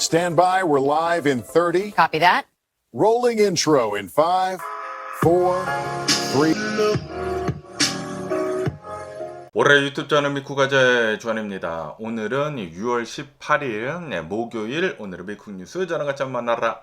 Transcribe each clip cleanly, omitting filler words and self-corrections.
Stand by, we're live in 30. Copy that. Rolling intro in 5, 4, 3. 올해 유튜브 저널 미쿠가제 주한입니다. 오늘은 6월 18일 목요일 오늘의 미국 뉴스 저랑 같이 한번 만나라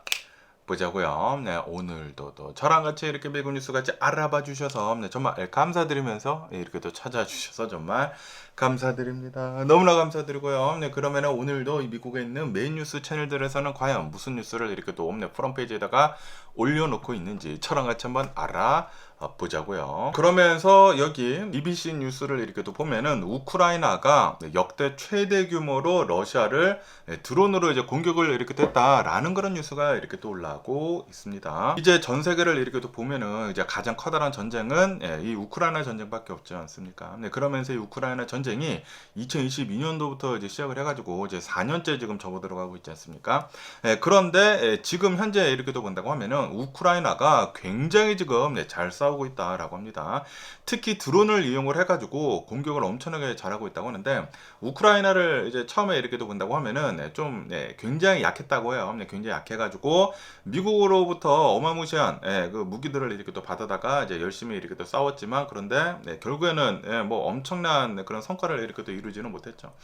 보자고요. 오늘도 또 저랑 같이 이렇게 미국 뉴스 같이 알아봐 주셔서 정말 감사드리면서 이렇게 또 찾아주셔서 정말 감사드립니다. 너무나 감사드리고요. 그러면 오늘도 이 미국에 있는 메인 뉴스 채널들에서는 과연 무슨 뉴스를 이렇게 또 프론페이지에다가 올려놓고 있는지 저랑 같이 한번 알아보자고요. 그러면서 여기 BBC 뉴스를 이렇게 또 보면은 우크라이나가 역대 최대 규모로 러시아를 드론으로 이제 공격을 이렇게 됐다라는 그런 뉴스가 이렇게 또 올라오고 있습니다. 이제 전 세계를 이렇게 또 보면은 이제 가장 커다란 전쟁은 이 우크라이나 전쟁밖에 없지 않습니까? 그러면서 이 우크라이나 전쟁이 2022년도부터 이제 시작을 해가지고 이제 4년째 지금 접어들어가고 있지 않습니까? 그런데 지금 현재 이렇게 또 본다고 하면은 우크라이나가 굉장히 지금 잘 싸우고 있다라고 합니다. 특히 드론을 이용을 해가지고 공격을 엄청나게 잘하고 있다고 하는데 우크라이나를 이제 처음에 이렇게 또 본다고 하면은 좀 굉장히 약했다고 해요. 굉장히 약해가지고 미국으로부터 어마무시한 그 무기들을 이렇게 또 받아다가 이제 열심히 이렇게 또 싸웠지만 그런데 결국에는 뭐 엄청난 그런 성과를 이렇게 또 이루지는 못했죠.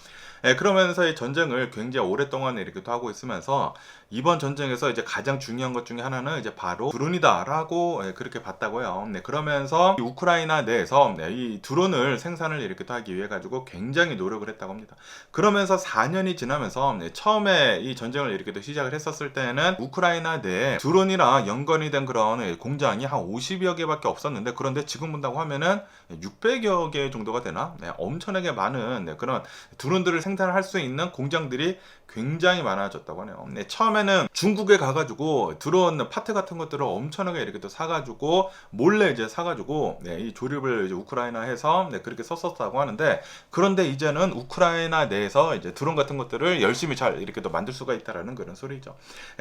그러면서 이 전쟁을 굉장히 오랫동안 이렇게 또 하고 있으면서 이번 전쟁에서 이제 가장 중요한 것 중에 하나는 이제 바로 드론이다라고 그렇게 봤다고요. 그러면서 우크라이나 내에서 이 드론을 생산을 이렇게 또 하기 위해 가지고 굉장히 노력을 했다고 합니다. 그러면서 4년이 지나면서 처음에 이 전쟁을 이렇게 또 시작을 했었을 때는 우크라이나 내에 드론이랑 연관이 된 그런 공장이 한 50여 개밖에 없었는데 그런데 지금 본다고 하면은 600여 개 정도가 되나? 엄청나게 많은 그런 드론들을 생산할 수 있는 공장들이 굉장히 많아졌다고 하네요. 처음에는 중국에 가가지고 드론 파트 같은 것들을 엄청나게 이렇게 또 사가지고 몰래 이제 사가지고 이 조립을 이제 우크라이나에서 그렇게 썼었다고 하는데 그런데 이제는 우크라이나 내에서 이제 드론 같은 것들을 열심히 잘 이렇게 또 만들 수가 있다라는 그런 소리죠.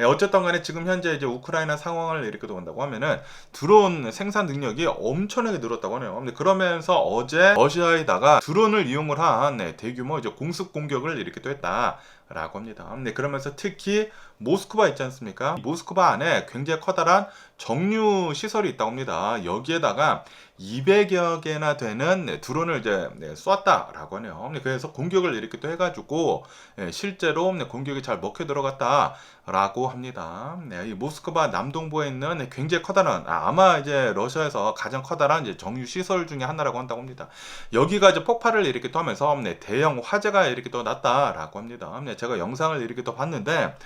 어쨌든 간에 지금 현재 이제 우크라이나 상황을 이렇게 또 본다고 하면은 드론 생산 능력이 엄청나게 늘었다고 하네요. 그러면서 어제 러시아에다가 드론을 이용을 한 대규모 이제 공습 공격을 이렇게 또 했다라고 합니다. 그러면서 특히 모스크바 있지 않습니까? 모스크바 안에 굉장히 커다란 정유 시설이 있다고 합니다. 여기에다가 200여 개나 되는 드론을 이제 쐈다라고 하네요. 그래서 공격을 이렇게 또 해가지고 실제로 공격이 잘 먹혀 들어갔다라고 합니다. 이 모스크바 남동부에 있는 굉장히 커다란 아마 이제 러시아에서 가장 커다란 이제 정유 시설 중에 하나라고 한다고 합니다. 여기가 이제 폭발을 이렇게 또 하면서 대형 화재가 이렇게 또 났다라고 합니다. 제가 영상을 이렇게 또 봤는데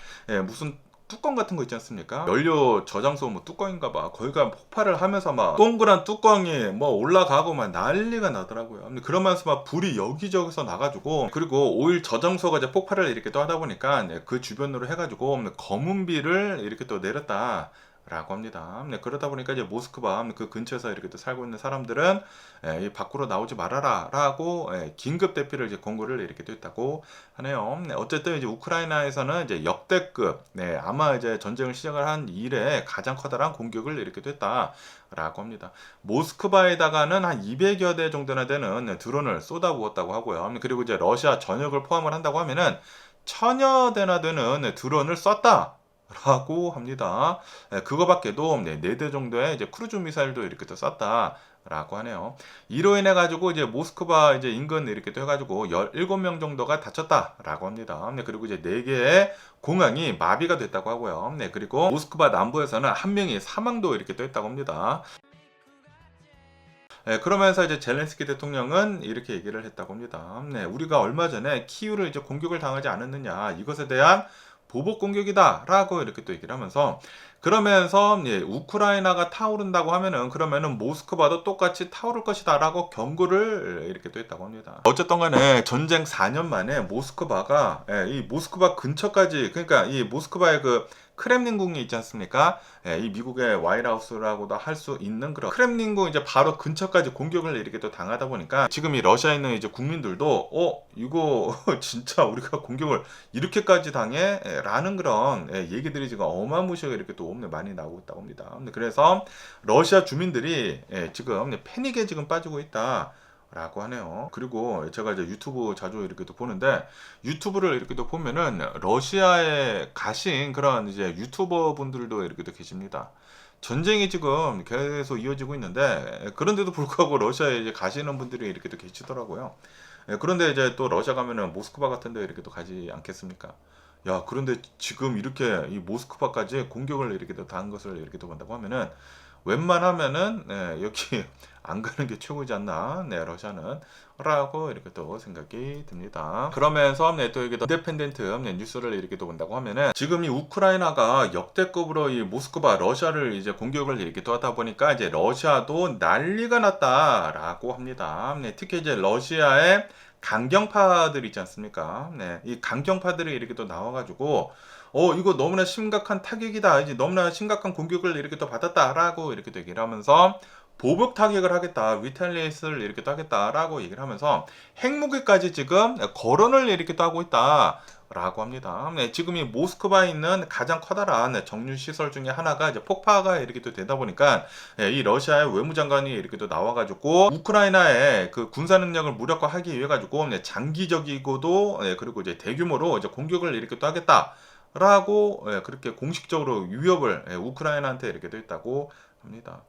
무슨 뚜껑 같은 거 있지 않습니까? 연료 저장소 뭐 뚜껑인가 봐. 거기가 폭발을 하면서 막 동그란 뚜껑이 뭐 올라가고 막 난리가 나더라고요. 그러면서 막 불이 여기저기서 나가지고 그리고 오일 저장소가 이제 폭발을 이렇게 또 하다 보니까 그 주변으로 해가지고 검은 비를 이렇게 또 내렸다. 라고 합니다. 그러다 보니까 이제 모스크바 그 근처에서 이렇게 또 살고 있는 사람들은 밖으로 나오지 말아라 라고 긴급 대피를 이제 권고를 이렇게 또 했다고 하네요. 어쨌든 이제 우크라이나에서는 이제 역대급 아마 이제 전쟁을 시작을 한 이래 가장 커다란 공격을 이렇게 또 했다라고 합니다. 모스크바에다가는 한 200여 대 정도나 되는 드론을 쏟아부었다고 하고요. 그리고 이제 러시아 전역을 포함을 한다고 하면은 1000여 대나 되는 드론을 쐈다. 라고 합니다. 그거밖에도 4대 정도의 이제 크루즈 미사일도 이렇게 또 쐈다라고 하네요. 이로 인해 가지고 이제 모스크바 이제 인근 이렇게 또 해가지고 17명 정도가 다쳤다라고 합니다. 그리고 이제 4개의 공항이 마비가 됐다고 하고요. 그리고 모스크바 남부에서는 1명이 사망도 이렇게 또 했다고 합니다. 그러면서 이제 젤렌스키 대통령은 이렇게 얘기를 했다고 합니다. 우리가 얼마 전에 키우를 이제 공격을 당하지 않았느냐 이것에 대한 보복 공격이다 라고 이렇게 또 얘기를 하면서 그러면서 우크라이나가 타오른다고 하면은 그러면은 모스크바도 똑같이 타오를 것이다 라고 경고를 이렇게 또 했다고 합니다. 어쨌든 간에 전쟁 4년 만에 모스크바가 이 모스크바 근처까지 그러니까 이 모스크바의 그 크렘린궁이 있지 않습니까? 이 미국의 와이트하우스라고도 할 수 있는 그런 크렘린궁 이제 바로 근처까지 공격을 이렇게 또 당하다 보니까 지금 이 러시아에 있는 이제 국민들도 이거 진짜 우리가 공격을 이렇게까지 당해? 라는 그런 얘기들이 지금 어마무시하게 이렇게 또 많이 나오고 있다고 합니다. 그래서 러시아 주민들이 지금 패닉에 지금 빠지고 있다. 라고 하네요. 그리고 제가 이제 유튜브 자주 이렇게 또 보는데, 유튜브를 이렇게 또 보면은 러시아에 가신 그런 이제 유튜버 분들도 이렇게 또 계십니다. 전쟁이 지금 계속 이어지고 있는데, 그런데도 불구하고 러시아에 이제 가시는 분들이 이렇게 또 계시더라고요. 그런데 이제 또 러시아 가면은 모스크바 같은 데 이렇게 또 가지 않겠습니까? 야, 그런데 지금 이렇게 이 모스크바까지 공격을 이렇게 또 당한 것을 이렇게 또 본다고 하면은, 웬만하면은 여기 안 가는 게 최고지 않나, 러시아는 라고 이렇게 또 생각이 듭니다. 그러면서 또 이게 또 인디펜던트 뉴스를 이렇게 또 본다고 하면은, 지금 이 우크라이나가 역대급으로 이 모스크바 러시아를 이제 공격을 이렇게 또 하다 보니까 이제 러시아도 난리가 났다라고 합니다. 특히 이제 러시아의 강경파들 있지 않습니까? 이 강경파들이 이렇게 또 나와가지고, 이거 너무나 심각한 타격이다, 이제 너무나 심각한 공격을 이렇게 또 받았다라고 이렇게 또 얘기를 하면서, 보복 타격을 하겠다, 위탈리에이트를 이렇게 또 하겠다라고 얘기를 하면서 핵무기까지 지금 거론을 이렇게 또 하고 있다라고 합니다. 지금 이 모스크바에 있는 가장 커다란 정유 시설 중에 하나가 이제 폭파가 이렇게 또 되다 보니까, 이 러시아의 외무장관이 이렇게 또 나와가지고 우크라이나의 그 군사 능력을 무력화하기 위해 가지고 장기적이고도, 그리고 이제 대규모로 이제 공격을 이렇게 또 하겠다. 라고 그렇게 공식적으로 위협을 우크라이나한테 이렇게 돼 있다고 합니다.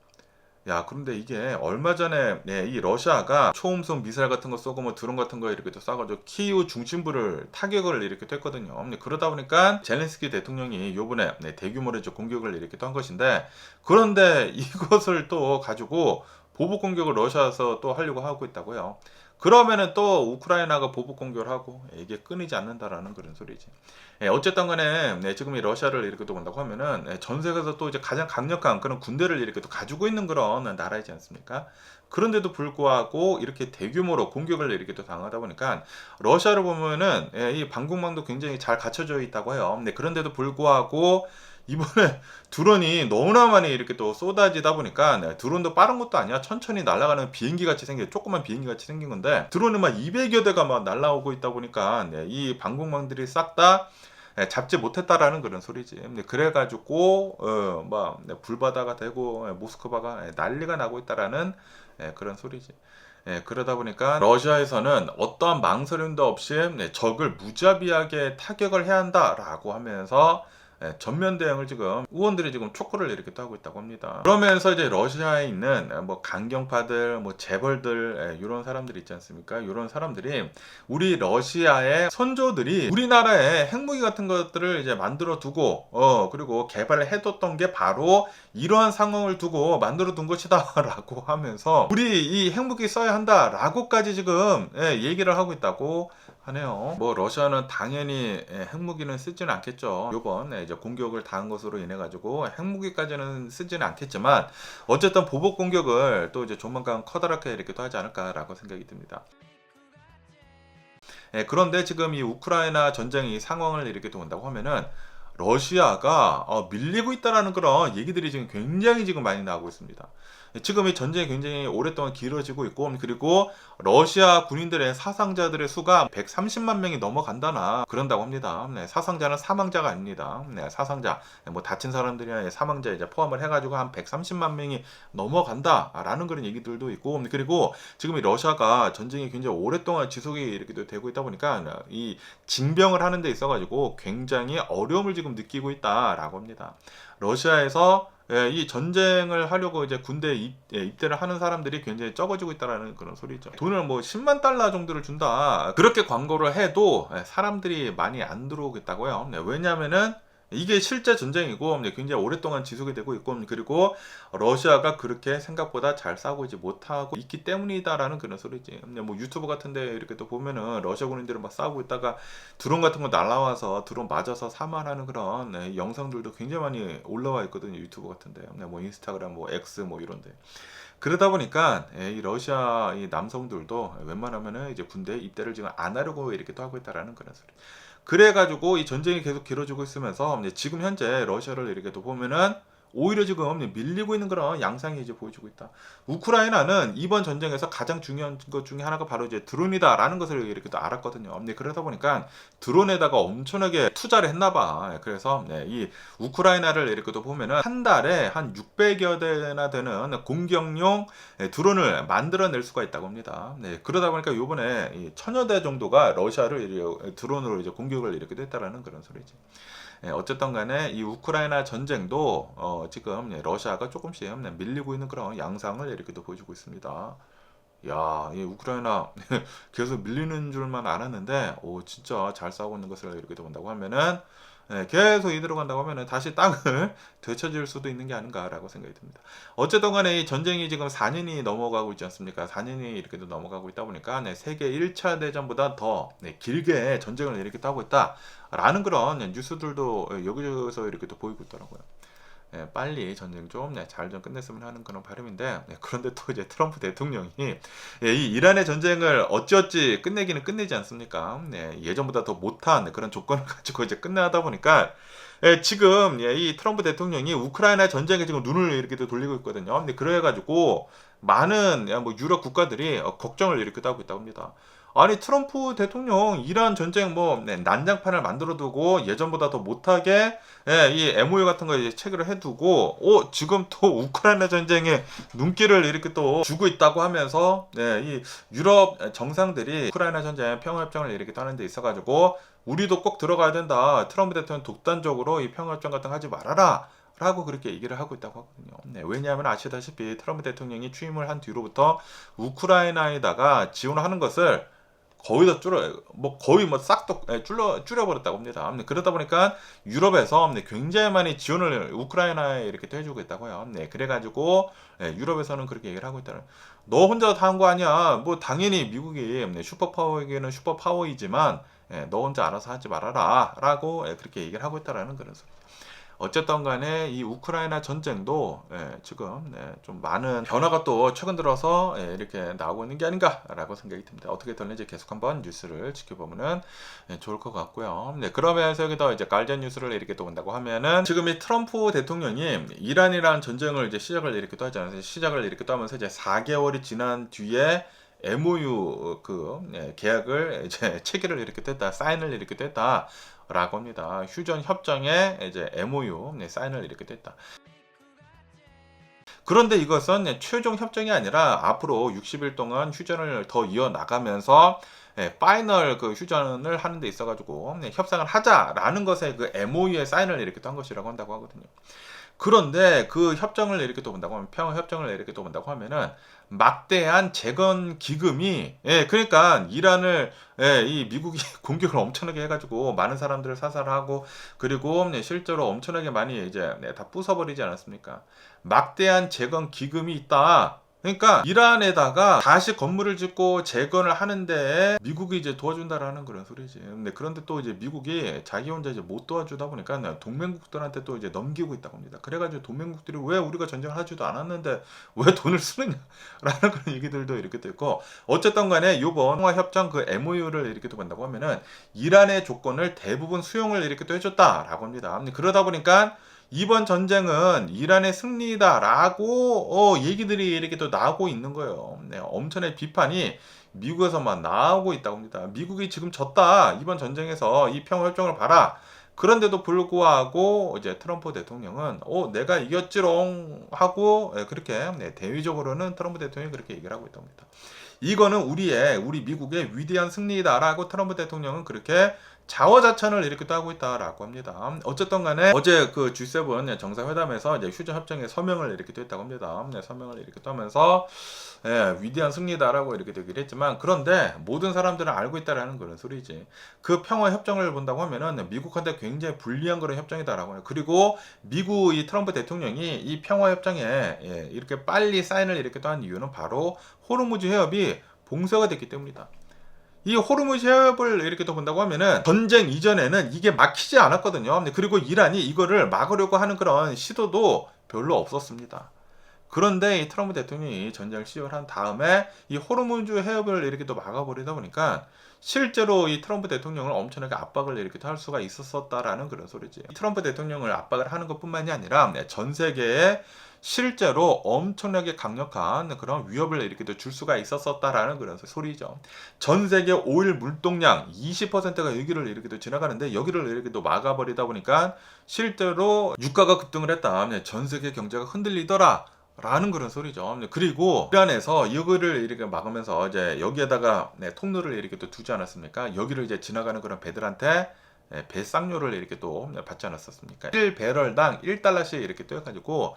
야, 그런데 이게 얼마 전에 이 러시아가 초음속 미사일 같은 거 쏘고 뭐 드론 같은 거 이렇게 또 쏴가지고 키이우 중심부를 타격을 이렇게 또 했거든요. 그러다 보니까 젤렌스키 대통령이 요번에 대규모로 이제 공격을 이렇게 또 한 것인데, 그런데 이것을 또 가지고 보복 공격을 러시아에서 또 하려고 하고 있다고요. 그러면은 또 우크라이나가 보복 공격을 하고 이게 끊이지 않는다라는 그런 소리지. 어쨌든 간에 지금 이 러시아를 이렇게 또 본다고 하면은 전 세계에서 또 이제 가장 강력한 그런 군대를 이렇게 또 가지고 있는 그런 나라이지 않습니까? 그런데도 불구하고 이렇게 대규모로 공격을 이렇게 또 당하다 보니까, 러시아를 보면은 이 방공망도 굉장히 잘 갖춰져 있다고 해요. 그런데도 불구하고 이번에 드론이 너무나 많이 이렇게 또 쏟아지다 보니까, 드론도 빠른 것도 아니야. 천천히 날아가는 비행기 같이 생겨, 조그만 비행기 같이 생긴 건데, 드론이 막 200여 대가 막 날아오고 있다 보니까 이 방공망들이 싹 다 잡지 못했다라는 그런 소리지. 그래가지고 막 불바다가 되고 모스크바가 난리가 나고 있다라는 그런 소리지. 그러다 보니까 러시아에서는 어떠한 망설임도 없이 적을 무자비하게 타격을 해야 한다라고 하면서 전면 대응을 지금 의원들이 지금 촉구를 이렇게 또 하고 있다고 합니다. 그러면서 이제 러시아에 있는 뭐 강경파들, 뭐 재벌들, 이런 사람들이 있지 않습니까? 이런 사람들이 우리 러시아의 선조들이 우리나라에 핵무기 같은 것들을 이제 만들어 두고 그리고 개발을 해뒀던 게 바로 이러한 상황을 두고 만들어 둔 것이다라고 하면서 우리 이 핵무기 써야 한다라고까지 지금 얘기를 하고 있다고 하네요. 뭐 러시아는 당연히 핵무기는 쓰지는 않겠죠. 요번 이제 공격을 당한 것으로 인해 가지고 핵무기까지는 쓰지는 않겠지만, 어쨌든 보복 공격을 또 이제 조만간 커다랗게 이렇게 또 하지 않을까라고 생각이 듭니다. 그런데 지금 이 우크라이나 전쟁이 상황을 이렇게 또 본다고 하면은, 러시아가 밀리고 있다라는 그런 얘기들이 지금 굉장히 지금 많이 나오고 있습니다. 지금 이 전쟁이 굉장히 오랫동안 길어지고 있고, 그리고 러시아 군인들의 사상자들의 수가 130만 명이 넘어간다나 그런다고 합니다. 사상자는 사망자가 아닙니다. 사상자, 뭐 다친 사람들이나 사망자 이제 포함을 해가지고 한 130만 명이 넘어간다라는 그런 얘기들도 있고, 그리고 지금 이 러시아가 전쟁이 굉장히 오랫동안 지속이 이렇게 되고 있다 보니까 이 징병을 하는 데 있어가지고 굉장히 어려움을 지금 느끼고 있다라고 합니다. 러시아에서 이 전쟁을 하려고 이제 군대에 입대를 하는 사람들이 굉장히 적어지고 있다라는 그런 소리죠. 돈을 뭐 10만 달러 정도를 준다, 그렇게 광고를 해도 사람들이 많이 안 들어오겠다고요. 왜냐하면은 이게 실제 전쟁이고 굉장히 오랫동안 지속이 되고 있고, 그리고 러시아가 그렇게 생각보다 잘 싸우고 있지 못하고 있기 때문이다라는 그런 소리지. 뭐 유튜브 같은데 이렇게 또 보면은 러시아 군인들은 막 싸우고 있다가 드론 같은 거 날라와서 드론 맞아서 사망하는 그런 영상들도 굉장히 많이 올라와 있거든요, 유튜브 같은데. 뭐 인스타그램, 뭐 X 뭐 이런데. 그러다 보니까 이 러시아 이 남성들도 웬만하면은 이제 군대에 입대를 지금 안 하려고 이렇게 또 하고 있다라는 그런 소리. 그래가지고 이 전쟁이 계속 길어지고 있으면서 지금 현재 러시아를 이렇게 또 보면은 오히려 지금 밀리고 있는 그런 양상이 이제 보여주고 있다. 우크라이나는 이번 전쟁에서 가장 중요한 것 중에 하나가 바로 이제 드론이다라는 것을 이렇게 또 알았거든요. 그러다 보니까 드론에다가 엄청나게 투자를 했나봐. 그래서 이 우크라이나를 이렇게 또 보면은 한 달에 한 600여 대나 되는 공격용 드론을 만들어낼 수가 있다고 합니다. 그러다 보니까 요번에 1000여 대 정도가 러시아를 드론으로 이제 공격을 이렇게 됐다라는 그런 소리지. 어쨌든 간에 이 우크라이나 전쟁도 지금 러시아가 조금씩 밀리고 있는 그런 양상을 이렇게 또 보여주고 있습니다. 야, 이 우크라이나 계속 밀리는 줄만 알았는데, 오, 진짜 잘 싸우고 있는 것을 이렇게 본다고 하면은, 계속 이대로 간다고 하면은 다시 땅을 되찾을 수도 있는 게 아닌가라고 생각이 듭니다. 어쨌든 간에 이 전쟁이 지금 4년이 넘어가고 있지 않습니까? 4년이 이렇게 넘어가고 있다 보니까 세계 1차 대전보다 더 길게 전쟁을 이렇게 하고 있다라는 그런 뉴스들도 여기저기서 이렇게 또 보이고 있더라고요. 빨리 전쟁 좀 잘 좀 끝냈으면 하는 그런 바람인데, 그런데 또 이제 트럼프 대통령이 이 이란의 전쟁을 어찌어찌 끝내기는 끝내지 않습니까? 예전보다 더 못한 그런 조건을 가지고 이제 끝나다 보니까 지금 이 트럼프 대통령이 우크라이나 전쟁에 지금 눈을 이렇게 또 돌리고 있거든요. 그래가지고 많은 뭐 유럽 국가들이 걱정을 이렇게 하고 있다고 합니다. 아니 트럼프 대통령 이란 전쟁 난장판을 만들어 두고 예전보다 더 못하게 이 MOU 같은 거 이제 체결을 해두고 지금 또 우크라이나 전쟁에 눈길을 이렇게 또 주고 있다고 하면서 이 유럽 정상들이 우크라이나 전쟁 평화협정을 이렇게 하는 데 있어가지고 우리도 꼭 들어가야 된다. 트럼프 대통령 독단적으로 이 평화협정 같은 거 하지 말아라. 라고 그렇게 얘기를 하고 있다고 하거든요. 왜냐하면 아시다시피 트럼프 대통령이 취임을 한 뒤로부터 우크라이나에다가 지원하는 것을 거의 다 거의 싹도 줄여버렸다고 합니다. 그러다 보니까 유럽에서 굉장히 많이 지원을 우크라이나에 이렇게 또 해주고 있다고요. 그래가지고 유럽에서는 그렇게 얘기를 하고 있다는. 너 혼자 다 한 거 아니야. 뭐 당연히 미국이 슈퍼파워에게는 슈퍼파워이지만 너 혼자 알아서 하지 말아라. 라고 그렇게 얘기를 하고 있다라는 그런 소리. 어쨌든 간에 이 우크라이나 전쟁도 지금 좀 많은 변화가 또 최근 들어서 이렇게 나오고 있는 게 아닌가라고 생각이 듭니다. 어떻게 될는지 계속 한번 뉴스를 지켜보면 좋을 것 같고요. 그러면서 여기다 이제 가디언 뉴스를 이렇게 또 본다고 하면은 지금 이 트럼프 대통령이 이란이란 전쟁을 이제 시작을 이렇게 또 하잖아요. 시작을 이렇게 또 하면서 이제 4개월이 지난 뒤에 MOU 계약을 이제 체결을 이렇게 됐다, 사인을 이렇게 됐다. 라고 합니다. 휴전 협정에 이제 MOU 사인을 이렇게 됐다. 그런데 이것은 최종 협정이 아니라 앞으로 60일 동안 휴전을 더 이어나가면서 파이널 그 휴전을 하는 데 있어가지고 협상을 하자라는 것에 그 MOU에 사인을 이렇게 또 한 것이라고 한다고 하거든요. 그런데 그 협정을 이렇게 또 본다고 하면 평화 협정을 이렇게 또 본다고 하면은 막대한 재건 기금이 그러니까 이란을 이 미국이 공격을 엄청나게 해가지고 많은 사람들을 사살하고 그리고 실제로 엄청나게 많이 이제 다 부숴버리지 않았습니까? 막대한 재건 기금이 있다. 그러니까 이란에다가 다시 건물을 짓고 재건을 하는데 미국이 이제 도와준다라는 그런 소리지. 그런데 또 이제 미국이 자기 혼자 이제 못 도와주다 보니까 동맹국들한테 또 이제 넘기고 있다고 합니다. 그래가지고 동맹국들이 왜 우리가 전쟁을 하지도 않았는데 왜 돈을 쓰느냐라는 그런 얘기들도 이렇게 또 있고 어쨌든 간에 요번 평화협정 그 MOU를 이렇게 또 본다고 하면은 이란의 조건을 대부분 수용을 이렇게 또 해줬다라고 합니다. 그러다 보니까 이번 전쟁은 이란의 승리다라고 얘기들이 이렇게 또 나오고 있는 거예요. 엄청난 비판이 미국에서만 나오고 있다고 합니다. 미국이 지금 졌다. 이번 전쟁에서 이 평화협정을 봐라. 그런데도 불구하고 이제 트럼프 대통령은 내가 이겼지롱 하고 그렇게 대외적으로는 트럼프 대통령이 그렇게 얘기를 하고 있다고 합니다. 이거는 우리 미국의 위대한 승리다라고 트럼프 대통령은 그렇게 자화자찬을 이렇게 또 하고 있다라고 합니다. 어쨌든 간에 어제 그 G7 정상회담에서 이제 휴전 협정에 서명을 이렇게 또 했다고 합니다. 서명을 이렇게 또 하면서 위대한 승리다라고 이렇게 되기를 했지만 그런데 모든 사람들은 알고 있다라는 그런 소리지. 그 평화 협정을 본다고 하면은 미국한테 굉장히 불리한 그런 협정이다라고 해요. 그리고 미국 이 트럼프 대통령이 이 평화 협정에 이렇게 빨리 사인을 이렇게 또 한 이유는 바로 호르무즈 해협이 봉쇄가 됐기 때문이다. 이 호르무즈 해협을 이렇게 또 본다고 하면은 전쟁 이전에는 이게 막히지 않았거든요. 그리고 이란이 이거를 막으려고 하는 그런 시도도 별로 없었습니다. 그런데 이 트럼프 대통령이 전쟁을 시작을 한 다음에 이 호르무즈 해협을 이렇게 또 막아버리다 보니까 실제로 이 트럼프 대통령을 엄청나게 압박을 이렇게 할 수가 있었다라는 그런 소리지. 트럼프 대통령을 압박을 하는 것뿐만이 아니라 전 세계에 실제로 엄청나게 강력한 그런 위협을 이렇게 줄 수가 있었다라는 그런 소리죠. 전 세계 오일 물동량 20%가 여기를 이렇게 지나가는데 여기를 이렇게 막아버리다 보니까 실제로 유가가 급등을 했다. 전 세계 경제가 흔들리더라. 라는 그런 소리죠. 그리고 이란에서 이거를 이렇게 막으면서 이제 여기에다가 통로를 이렇게 또 두지 않았습니까? 여기를 이제 지나가는 그런 배들한테 배상료를 이렇게 또 받지 않았었습니까? 1배럴당 1달러씩 이렇게 또 해가지고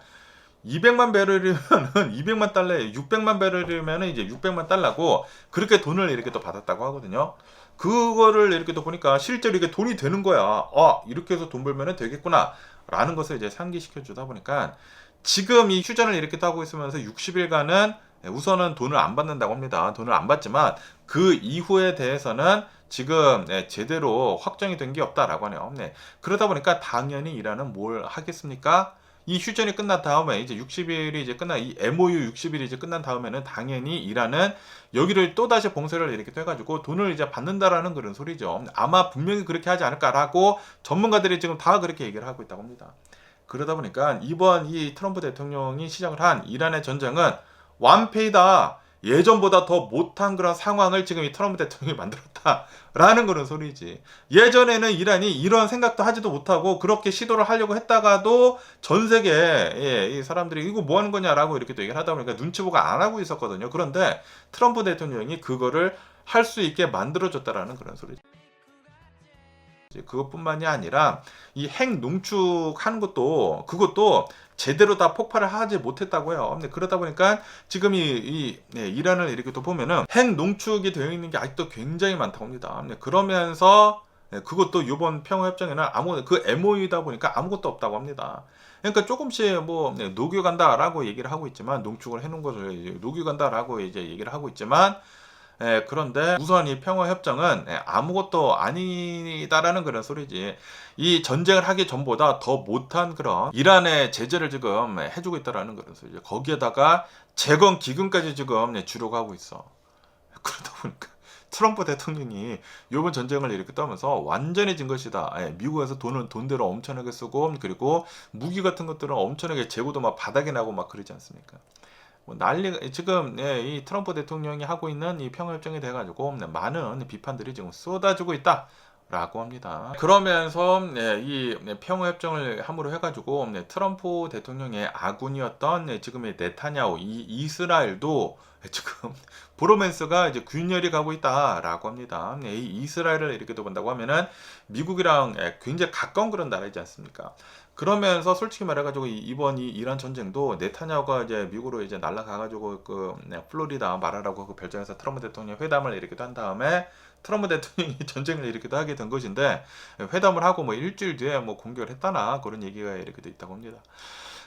200만 배럴이면은 200만 달러에 600만 배럴이면은 이제 600만 달러고 그렇게 돈을 이렇게 또 받았다고 하거든요. 그거를 이렇게 또 보니까 실제로 이게 돈이 되는 거야. 아, 이렇게 해서 돈 벌면은 되겠구나. 라는 것을 이제 상기시켜 주다 보니까 지금 이 휴전을 이렇게 하고 있으면서 60일간은 우선은 돈을 안 받는다고 합니다. 돈을 안 받지만 그 이후에 대해서는 지금 제대로 확정이 된 게 없다라고 하네요. 그러다 보니까 당연히 이란은 뭘 하겠습니까? 이 휴전이 끝난 다음에 이제 60일이 이제 끝나 이 MOU 60일이 이제 끝난 다음에는 당연히 이란은 여기를 또 다시 봉쇄를 이렇게 해가지고 돈을 이제 받는다라는 그런 소리죠. 아마 분명히 그렇게 하지 않을까라고 전문가들이 지금 다 그렇게 얘기를 하고 있다고 합니다. 그러다 보니까 이번 이 트럼프 대통령이 시작을 한 이란의 전쟁은 완패이다. 예전보다 더 못한 그런 상황을 지금 이 트럼프 대통령이 만들었다라는 그런 소리지. 예전에는 이란이 이런 생각도 하지도 못하고 그렇게 시도를 하려고 했다가도 전 세계에 이 사람들이 이거 뭐 하는 거냐라고 이렇게 또 얘기를 하다 보니까 눈치 보고 안 하고 있었거든요. 그런데 트럼프 대통령이 그거를 할 수 있게 만들어줬다라는 그런 소리죠. 그것뿐만이 아니라 이 핵 농축하는 것도 그것도 제대로 다 폭발을 하지 못했다고요. 그러다 보니까 지금 이란을 이렇게 또 보면은 핵 농축이 되어 있는 게 아직도 굉장히 많다고 합니다. 그러면서 그것도 이번 평화협정에는 그 MOU다 보니까 아무것도 없다고 합니다. 그러니까 조금씩 뭐 녹여간다라고 얘기를 하고 있지만 농축을 해놓은 것을 녹여간다라고 이제 얘기를 하고 있지만 그런데 우선 이 평화협정은 아무것도 아니다라는 그런 소리지. 이 전쟁을 하기 전보다 더 못한 그런 이란의 제재를 지금 해주고 있다라는 그런 소리죠. 거기에다가 재건 기금까지 지금 주려고 하고 있어. 그러다 보니까 트럼프 대통령이 이번 전쟁을 이렇게 떠면서 완전히 진 것이다. 미국에서 돈은 돈대로 엄청나게 쓰고 그리고 무기 같은 것들은 엄청나게 재고도 막 바닥이 나고 막 그러지 않습니까? 뭐 난리 지금 이 트럼프 대통령이 하고 있는 이 평화협정에 대해 가지고 많은 비판들이 지금 쏟아지고 있다라고 합니다. 그러면서 이 평화협정을 함으로 해가지고 트럼프 대통령의 아군이었던 지금의 네타냐후 이 이스라엘도 지금 브로맨스가 이제 균열이 가고 있다라고 합니다. 이 이스라엘을 이렇게 또 본다고 하면은 미국이랑 굉장히 가까운 그런 나라이지 않습니까? 그러면서 솔직히 말해가지고 이번 이 이란 전쟁도 네타냐후가 이제 미국으로 이제 날아가가지고 그 플로리다 마라라고 그 별장에서 트럼프 대통령 회담을 이렇게 한 다음에 트럼프 대통령이 전쟁을 이렇게 하게 된 것인데 회담을 하고 뭐 일주일 뒤에 뭐 공격을 했다나 그런 얘기가 이렇게 돼 있다고 합니다.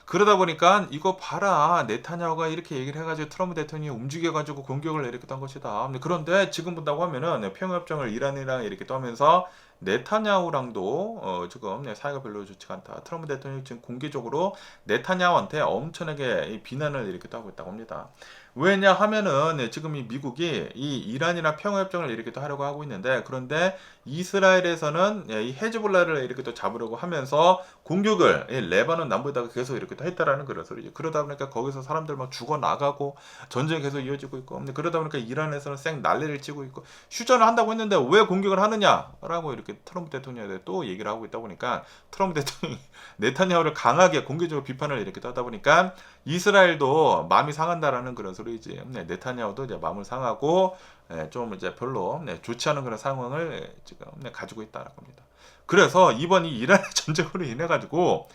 그러다 보니까 이거 봐라 네타냐후가 이렇게 얘기를 해가지고 트럼프 대통령이 움직여가지고 공격을 이렇게 한 것이다. 그런데 지금 본다고 하면은 평화협정을 이란이랑 이렇게 또 하면서 네타냐후랑도 지금 사이가 별로 좋지가 않다. 트럼프 대통령이 지금 공개적으로 네타냐후한테 엄청나게 비난을 이렇게 또 하고 있다고 합니다. 왜냐 하면은 지금 이 미국이 이 이란이랑 평화협정을 이렇게 또 하려고 하고 있는데 그런데 이스라엘에서는 이 헤즈볼라를 이렇게 또 잡으려고 하면서 공격을 레바논 남부에다가 계속 이렇게 또 했다라는 그런 소리죠. 그러다 보니까 거기서 사람들 막 죽어 나가고 전쟁이 계속 이어지고 있고 그러다 보니까 이란에서는 쌩 난리를 치고 있고 휴전을 한다고 했는데 왜 공격을 하느냐라고 이렇게 트럼프 대통령에 대해 또 얘기를 하고 있다 보니까 트럼프 대통령이 네타냐후를 강하게 공개적으로 비판을 이렇게 하다 보니까 이스라엘도 마음이 상한다라는 그런 소리지. 네타냐후도 이제 마음을 상하고 좀 이제 별로 좋지 않은 그런 상황을 지금 가지고 있다라고 합니다. 그래서 이번 이 이란 전쟁으로 인해 가지고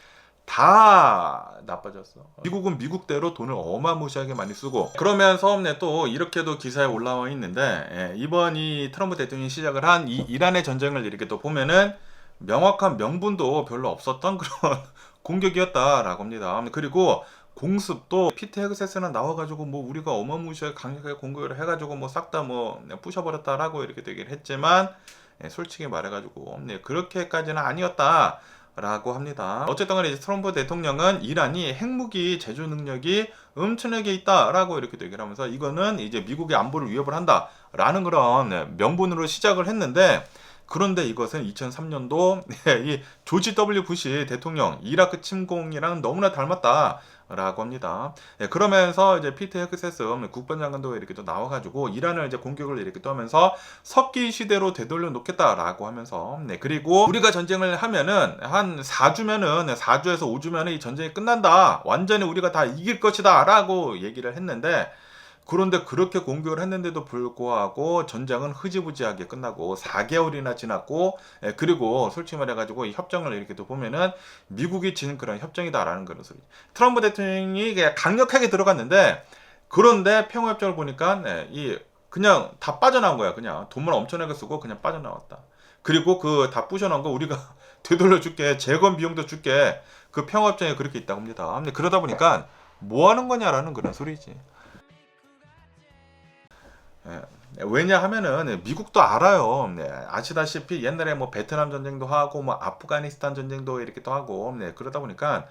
다 나빠졌어. 미국은 미국대로 돈을 어마무시하게 많이 쓰고 그러면서 또 이렇게도 기사에 올라와 있는데 이번 이 트럼프 대통령이 시작을 한 이 이란의 전쟁을 이렇게 또 보면은 명확한 명분도 별로 없었던 그런 공격이었다라고 합니다. 그리고 공습도 피트 헤그세스는 나와가지고 뭐 우리가 어마무시하게 강력하게 공격을 해가지고 뭐 싹 다 뭐 부셔버렸다라고 이렇게 얘기를 했지만 솔직히 말해가지고 그렇게까지는 아니었다. 라고 합니다. 어쨌든 간에 이제 트럼프 대통령은 이란이 핵무기 제조 능력이 엄청나게 있다라고 이렇게 얘기를 하면서 이거는 이제 미국의 안보를 위협을 한다라는 그런 명분으로 시작을 했는데, 그런데 이것은 2003년도 이 조지 W 부시 대통령 이라크 침공이랑 너무나 닮았다라고 합니다. 그러면서 이제 피트 헤그세스 국방장관도 이렇게 또 나와가지고 이란을 이제 공격을 이렇게 또 하면서 석기 시대로 되돌려 놓겠다라고 하면서, 그리고 우리가 전쟁을 하면은 한 4주면은 4주에서 5주면은 이 전쟁이 끝난다. 완전히 우리가 다 이길 것이다라고 얘기를 했는데, 그런데 그렇게 공격을 했는데도 불구하고 전쟁은 흐지부지하게 끝나고 4개월이나 지났고, 그리고 솔직히 말해가지고 이 협정을 이렇게 또 보면은 미국이 지는 그런 협정이다라는 그런 소리. 트럼프 대통령이 강력하게 들어갔는데, 그런데 평화협정을 보니까 이 그냥 다 빠져나온 거야. 그냥 돈만 엄청나게 쓰고 그냥 빠져나왔다. 그리고 그 다 부셔놓은 거 우리가 되돌려줄게, 재건 비용도 줄게, 그 평화협정에 그렇게 있다고 합니다. 근데 그러다 보니까 뭐 하는 거냐라는 그런 소리지. 왜냐하면은 미국도 알아요. 아시다시피 옛날에 뭐 베트남 전쟁도 하고 뭐 아프가니스탄 전쟁도 이렇게 또 하고, 그러다 보니까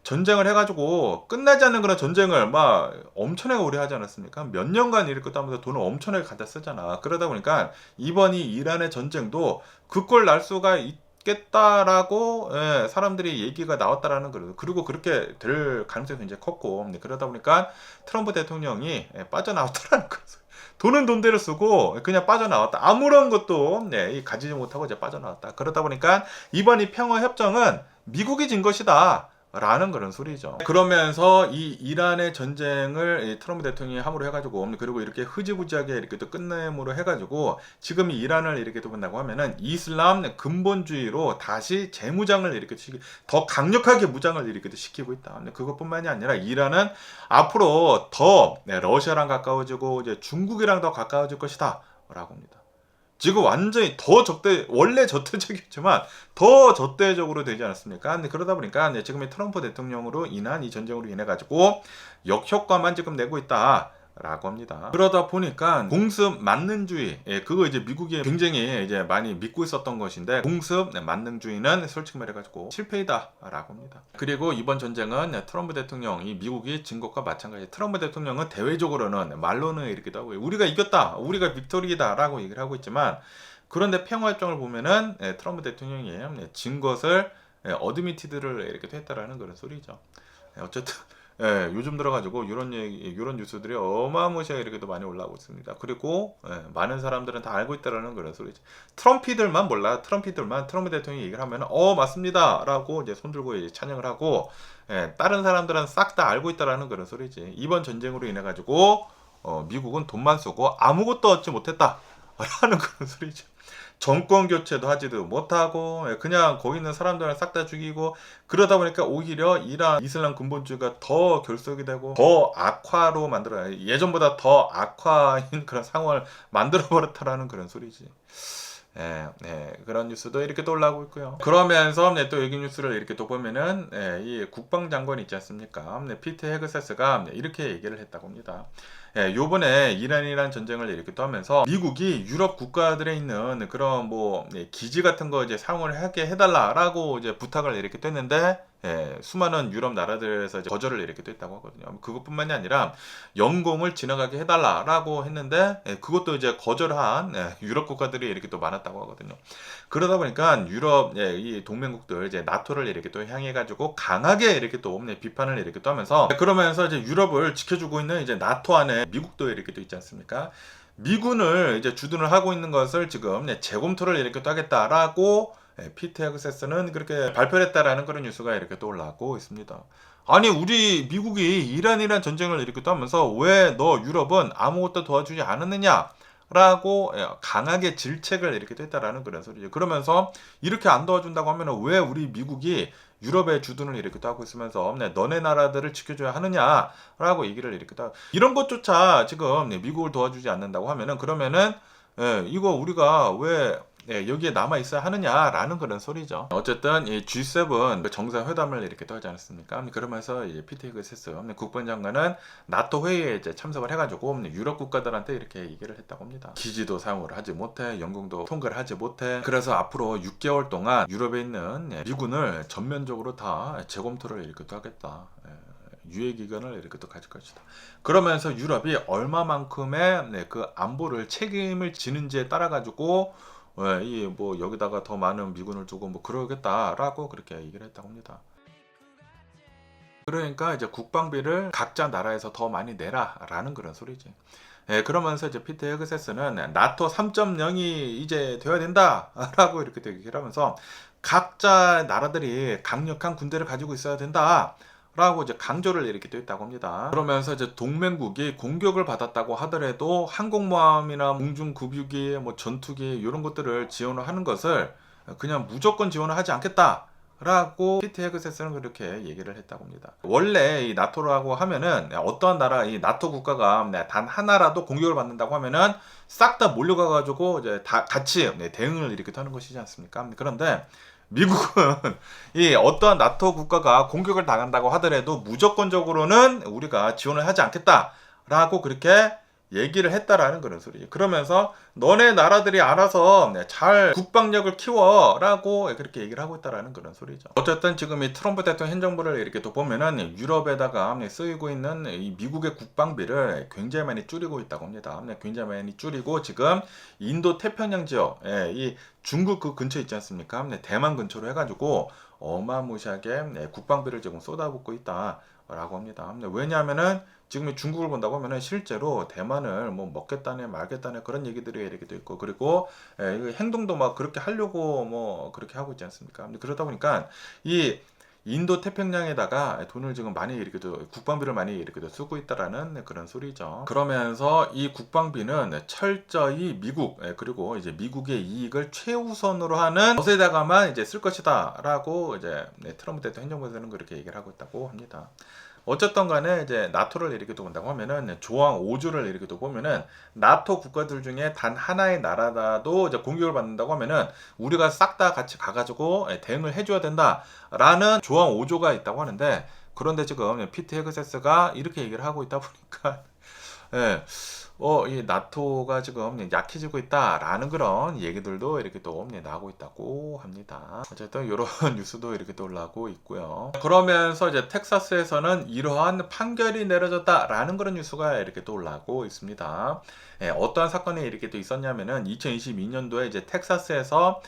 전쟁을 해가지고 끝나지 않는 그런 전쟁을 막 엄청나게 오래 하지 않았습니까? 몇 년간 이렇게 또 하면서 돈을 엄청나게 갖다 쓰잖아. 그러다 보니까 이번 이 이란의 전쟁도 그 꼴 날 수가 있겠다라고 사람들이 얘기가 나왔다라는 거예요. 그리고 그렇게 될 가능성이 굉장히 컸고, 그러다 보니까 트럼프 대통령이 빠져나왔다라는 거죠. 돈은 돈대로 쓰고 그냥 빠져나왔다. 아무런 것도 가지지 못하고 이제 빠져나왔다. 그러다 보니까 이번 이 평화협정은 미국이 진 것이다 라는 그런 소리죠. 그러면서 이 이란의 전쟁을 트럼프 대통령이 함으로 해가지고, 그리고 이렇게 흐지부지하게 이렇게 또 끝냄으로 해가지고 지금 이 이란을 이렇게 또 본다고 하면은 이슬람 근본주의로 다시 재무장을 이렇게 더 강력하게 무장을 이렇게 또 시키고 있다. 그것뿐만이 아니라 이란은 앞으로 더 러시아랑 가까워지고 이제 중국이랑 더 가까워질 것이다 라고 합니다. 지금 완전히 더 원래 적대적이었지만 더 적대적으로 되지 않았습니까? 근데 그러다 보니까 지금 이 트럼프 대통령으로 인한 이 전쟁으로 인해 가지고 역효과만 지금 내고 있다 라고 합니다. 그러다 보니까 공습 만능주의, 그거 이제 미국이 굉장히 이제 많이 믿고 있었던 것인데, 공습 만능주의는 솔직히 말해가지고 실패이다 라고 합니다. 그리고 이번 전쟁은 트럼프 대통령, 이 미국이 진 것과 마찬가지. 트럼프 대통령은 대외적으로는 말로는 이렇게도 하고 우리가 이겼다, 우리가 빅토리이다 라고 얘기를 하고 있지만, 그런데 평화협정을 보면은 트럼프 대통령이 진 것을 어드미티드를 이렇게 했다라는 그런 소리죠. 어쨌든 요즘 들어가지고 이런 뉴스들이 어마무시하게 이렇게 많이 올라오고 있습니다. 그리고 많은 사람들은 다 알고 있다라는 그런 소리죠. 트럼피들만 몰라. 트럼피들만 트럼프 대통령이 얘기를 하면 맞습니다라고 이제 손 들고 이제 찬양을 하고, 다른 사람들은 싹 다 알고 있다라는 그런 소리지. 이번 전쟁으로 인해 가지고 미국은 돈만 쓰고 아무것도 얻지 못했다라는 그런 소리죠. 정권 교체도 하지도 못하고 그냥 거기 있는 사람들을 싹 다 죽이고, 그러다 보니까 오히려 이란 이슬람 근본주의가 더 결속이 되고 더 악화로 만들어요. 예전보다 더 악화인 그런 상황을 만들어 버렸다라는 그런 소리지. 그런 뉴스도 이렇게 또 올라오고 있고요. 그러면서 또 여기 뉴스를 이렇게 또 보면은 이 국방장관이 있지 않습니까? 피트 헤그세스가 이렇게 얘기를 했다고 합니다. 요번에 이란이란 전쟁을 이렇게 또 하면서 미국이 유럽 국가들에 있는 그런 뭐 기지 같은 거 이제 사용을 하게 해달라라고 이제 부탁을 이렇게 했는데, 수많은 유럽 나라들에서 이제 거절을 이렇게 했다고 하거든요. 그것뿐만이 아니라 영공을 지나가게 해달라라고 했는데, 그것도 이제 거절한 유럽 국가들이 이렇게 또 많았다고 하거든요. 그러다 보니까 유럽 이 동맹국들 이제 나토를 이렇게 또 향해 가지고 강하게 이렇게 또 비판을 이렇게 또 하면서, 그러면서 이제 유럽을 지켜주고 있는 이제 나토 안에 미국도 이렇게 또 있지 않습니까? 미군을 이제 주둔을 하고 있는 것을 지금 재검토를 이렇게 또 하겠다라고 피트 헤그세스는 그렇게 발표를 했다라는 그런 뉴스가 이렇게 또 올라오고 있습니다. 아니, 우리 미국이 이란이란 전쟁을 이렇게 또 하면서 왜 너 유럽은 아무것도 도와주지 않았느냐 라고 강하게 질책을 이렇게 했다라는 그런 소리죠. 그러면서 이렇게 안 도와준다고 하면 왜 우리 미국이 유럽의 주둔을 이렇게 또 하고 있으면서 너네 나라들을 지켜줘야 하느냐라고 얘기를 이렇게 또, 이런 것조차 지금 미국을 도와주지 않는다고 하면은, 그러면은 이거 우리가 왜 여기에 남아 있어야 하느냐라는 그런 소리죠. 어쨌든 이 G7 정상회담을 이렇게 또 하지 않았습니까? 그러면서 이제 피트 헤그세스 국방장관은 나토 회의에 이제 참석을 해가지고 유럽 국가들한테 이렇게 얘기를 했다고 합니다. 기지도 사용을 하지 못해, 영공도 통과를 하지 못해. 그래서 앞으로 6개월 동안 유럽에 있는 미군을 전면적으로 다 재검토를 이렇게 또 하겠다. 유예 기간을 이렇게 또 가질 것이다. 그러면서 유럽이 얼마만큼의 그 안보를 책임을 지는지에 따라 가지고 이 뭐 여기다가 더 많은 미군을 두고 뭐 그러겠다라고 그렇게 얘기를 했다고 합니다. 그러니까 이제 국방비를 각자 나라에서 더 많이 내라라는 그런 소리지. 그러면서 이제 피트 헤그세스는 나토 3.0이 이제 되어야 된다라고 이렇게 얘기를 하면서 각자 나라들이 강력한 군대를 가지고 있어야 된다. 라고 이제 강조를 이렇게 또 했다고 합니다. 그러면서 이제 동맹국이 공격을 받았다고 하더라도 항공모함이나 공중급유기, 뭐 전투기 이런 것들을 지원을 하는 것을 그냥 무조건 지원을 하지 않겠다. 라고 피트 헤그세스는 그렇게 얘기를 했다고 합니다. 원래 이 나토라고 하면은 어떠한 나라, 이 나토 국가가 단 하나라도 공격을 받는다고 하면은 싹 다 몰려가 가지고 이제 다 같이 대응을 이렇게 하는 것이지 않습니까? 그런데 미국은 이 어떠한 나토 국가가 공격을 당한다고 하더라도 무조건적으로는 우리가 지원을 하지 않겠다라고 그렇게 얘기를 했다라는 그런 소리죠. 그러면서 너네 나라들이 알아서 잘 국방력을 키워라고 그렇게 얘기를 하고 있다라는 그런 소리죠. 어쨌든 지금 이 트럼프 대통령 행정부를 이렇게 또 보면은 유럽에다가 쓰이고 있는 이 미국의 국방비를 굉장히 많이 줄이고 있다고 합니다. 굉장히 많이 줄이고 지금 인도 태평양 지역, 이 중국 그 근처 있지 않습니까? 대만 근처로 해가지고 어마무시하게 국방비를 지금 쏟아붓고 있다라고 합니다. 왜냐하면은 지금 중국을 본다고 하면은 실제로 대만을 뭐 먹겠다네 말겠다네 그런 얘기들이 이렇게 도 있고, 그리고 행동도 막 그렇게 하려고 뭐 그렇게 하고 있지 않습니까? 그러다 보니까 이 인도 태평양에다가 돈을 지금 많이 이렇게 국방비를 많이 이렇게 쓰고 있다라는 그런 소리죠. 그러면서 이 국방비는 철저히 미국, 그리고 이제 미국의 이익을 최우선으로 하는 것에다가만 이제 쓸 것이다라고 이제 트럼프 대통령 행정부에서는 그렇게 얘기를 하고 있다고 합니다. 어쨌든 간에 이제 나토를 이렇게 또 본다고 하면은 조항 5조를 이렇게 또 보면은 나토 국가들 중에 단 하나의 나라도 이제 공격을 받는다고 하면은 우리가 싹 다 같이 가가지고 대응을 해줘야 된다라는 조항 5조가 있다고 하는데, 그런데 지금 피트 헤그세스가 이렇게 얘기를 하고 있다 보니까 이 나토가 지금 약해지고 있다라는 그런 얘기들도 이렇게 또 나오고 있다고 합니다. 어쨌든 이런 뉴스도 이렇게 또 올라오고 있고요. 그러면서 이제 텍사스에서는 이러한 판결이 내려졌다라는 그런 뉴스가 이렇게 또 올라오고 있습니다. 어떠한 사건이 이렇게 또 있었냐면은 2022년도에 이제 텍사스에서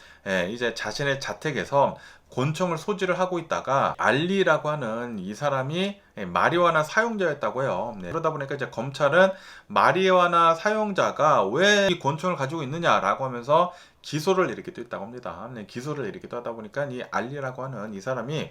이제 자신의 자택에서 권총을 소지를 하고 있다가 알리라고 하는 이 사람이 마리화나 사용자였다고 해요. 그러다 보니까 이제 검찰은 마리화나 사용자가 왜 이 권총을 가지고 있느냐라고 하면서 기소를 이렇게 또 했다고 합니다. 기소를 이렇게 또 하다 보니까 이 알리라고 하는 이 사람이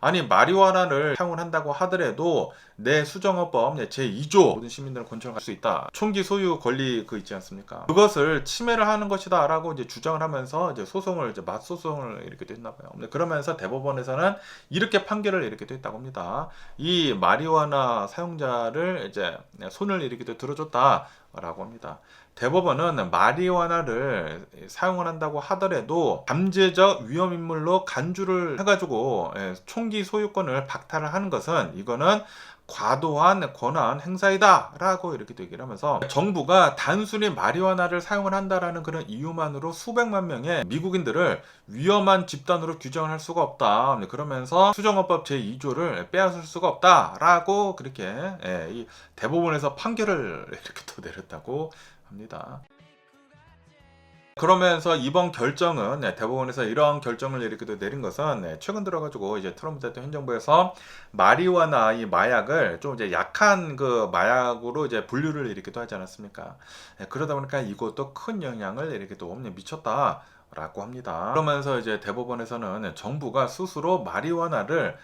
아니 마리화나를 사용을 한다고 하더라도 내 수정어법 제2조 모든 시민들은 권총을 가질 수 있다. 총기 소유 권리 그 있지 않습니까? 그것을 침해를 하는 것이다라고 이제 주장을 하면서 이제 소송을 이제 맞소송을 이렇게 또 했나 봐요. 그러면서 대법원에서는 이렇게 판결을 이렇게 또 했다고 합니다. 이 마리화나 사용자를 이제 손을 이렇게 또 들어줬다라고 합니다. 대법원은 마리화나를 사용을 한다고 하더라도 잠재적 위험인물로 간주를 해가지고 총기 소유권을 박탈을 하는 것은 이거는 과도한 권한 행사이다 라고 이렇게 얘기를 하면서 정부가 단순히 마리화나를 사용을 한다라는 그런 이유만으로 수백만 명의 미국인들을 위험한 집단으로 규정을 할 수가 없다. 그러면서 수정어법 제2조를 빼앗을 수가 없다 라고 그렇게 이 대법원에서 판결을 이렇게 또 내렸다고 합니다. 그러면서 이번 결정은 대법원에서 이러한 결정을 이렇게 내린 것은 최근 들어가지고 이제 트럼프 대통령 행정부에서 마리화나 이 마약을 좀 이제 약한 그 마약으로 이제 분류를 이렇게 또 하지 않았습니까? 그러다 보니까 이것도 큰 영향을 이렇게 또 미쳤다. 라고 합니다. 그러면서 이제 대법원에서는 정부가 스스로 마리화나를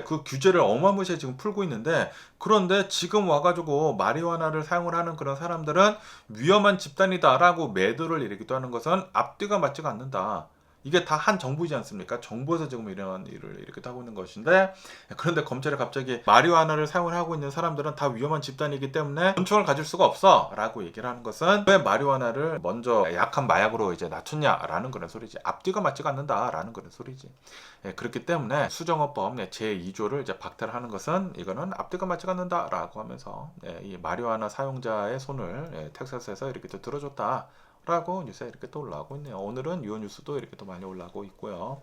그 규제를 어마무시하게 지금 풀고 있는데, 그런데 지금 와가지고 마리화나를 사용을 하는 그런 사람들은 위험한 집단이다라고 매도를 이렇게 또 하는 것은 앞뒤가 맞지가 않는다. 이게 다 한 정부이지 않습니까? 정부에서 지금 이런 일을 이렇게 하고 있는 것인데, 그런데 검찰이 갑자기 마리화나를 사용을 하고 있는 사람들은 다 위험한 집단이기 때문에 권총을 가질 수가 없어 라고 얘기를 하는 것은, 왜 마리화나를 먼저 약한 마약으로 이제 낮췄냐라는 그런 소리지. 앞뒤가 맞지가 않는다라는 그런 소리지. 그렇기 때문에 수정헌법 제2조를 이제 박탈을 하는 것은, 이거는 앞뒤가 맞지가 않는다라고 하면서 이 마리화나 사용자의 손을 텍사스에서 이렇게 또 들어줬다 라고 뉴스에 이렇게 또 올라오고 있네요. 오늘은 유어 뉴스도 이렇게 또 많이 올라오고 있고요.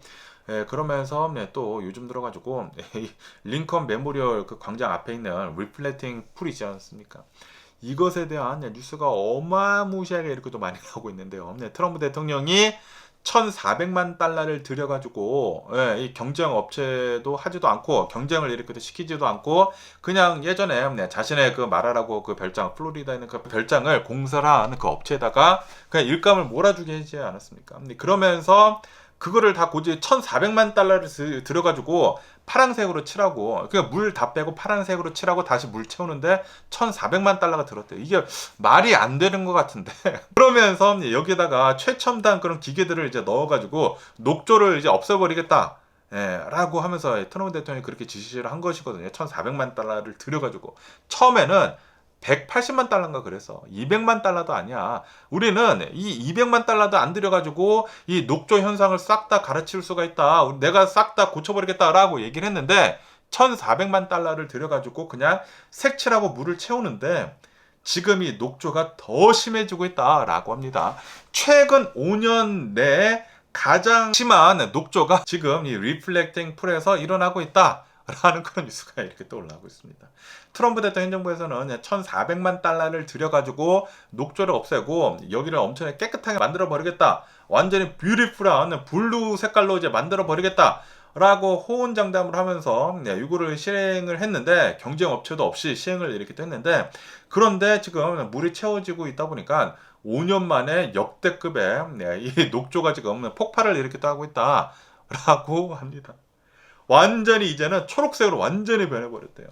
그러면서 또 요즘 들어가지고 링컨 메모리얼 그 광장 앞에 있는 리플렉팅 풀 있지 않습니까? 이것에 대한 뉴스가 어마무시하게 이렇게 또 많이 나오고 있는데요. 트럼프 대통령이 1,400만 달러를 들여가지고 이 경쟁 업체도 하지도 않고 경쟁을 이렇게 시키지도 않고 그냥 예전에 자신의 그 말하라고 그 별장, 플로리다에 있는 그 별장을 공사하는 그 업체에다가 그냥 일감을 몰아주게 하지 않았습니까? 그러면서 그거를 다 고지 1,400만 달러를 들여가지고 파란색으로 칠하고, 그냥 물 다 빼고 파란색으로 칠하고 다시 물 채우는데 1,400만 달러가 들었대요. 이게 말이 안 되는 것 같은데. 그러면서 여기다가 최첨단 그런 기계들을 이제 넣어가지고 녹조를 이제 없애버리겠다. 라고 하면서 트럼프 대통령이 그렇게 지시를 한 것이거든요. 1,400만 달러를 들여가지고. 처음에는 180만 달러인가 그래서 200만 달러도 아니야. 우리는 이 200만 달러도 안 들여가지고 이 녹조 현상을 싹 다 가르칠 수가 있다. 내가 싹 다 고쳐버리겠다라고 얘기를 했는데 1,400만 달러를 들여가지고 그냥 색칠하고 물을 채우는데 지금 이 녹조가 더 심해지고 있다라고 합니다. 최근 5년 내에 가장 심한 녹조가 지금 이 리플렉팅 풀에서 일어나고 있다. 라는 그런 뉴스가 이렇게 또 올라오고 있습니다. 트럼프 대통령 행정부에서는 1,400만 달러를 들여가지고 녹조를 없애고 여기를 엄청나게 깨끗하게 만들어 버리겠다. 완전히 뷰티풀한 블루 색깔로 이제 만들어 버리겠다. 라고 호언장담을 하면서 이거를 실행을 했는데, 경쟁 업체도 없이 시행을 이렇게 했는데, 그런데 지금 물이 채워지고 있다 보니까 5년 만에 역대급의 이 녹조가 지금 폭발을 이렇게 또 하고 있다라고 합니다. 완전히 이제는 초록색으로 완전히 변해버렸대요.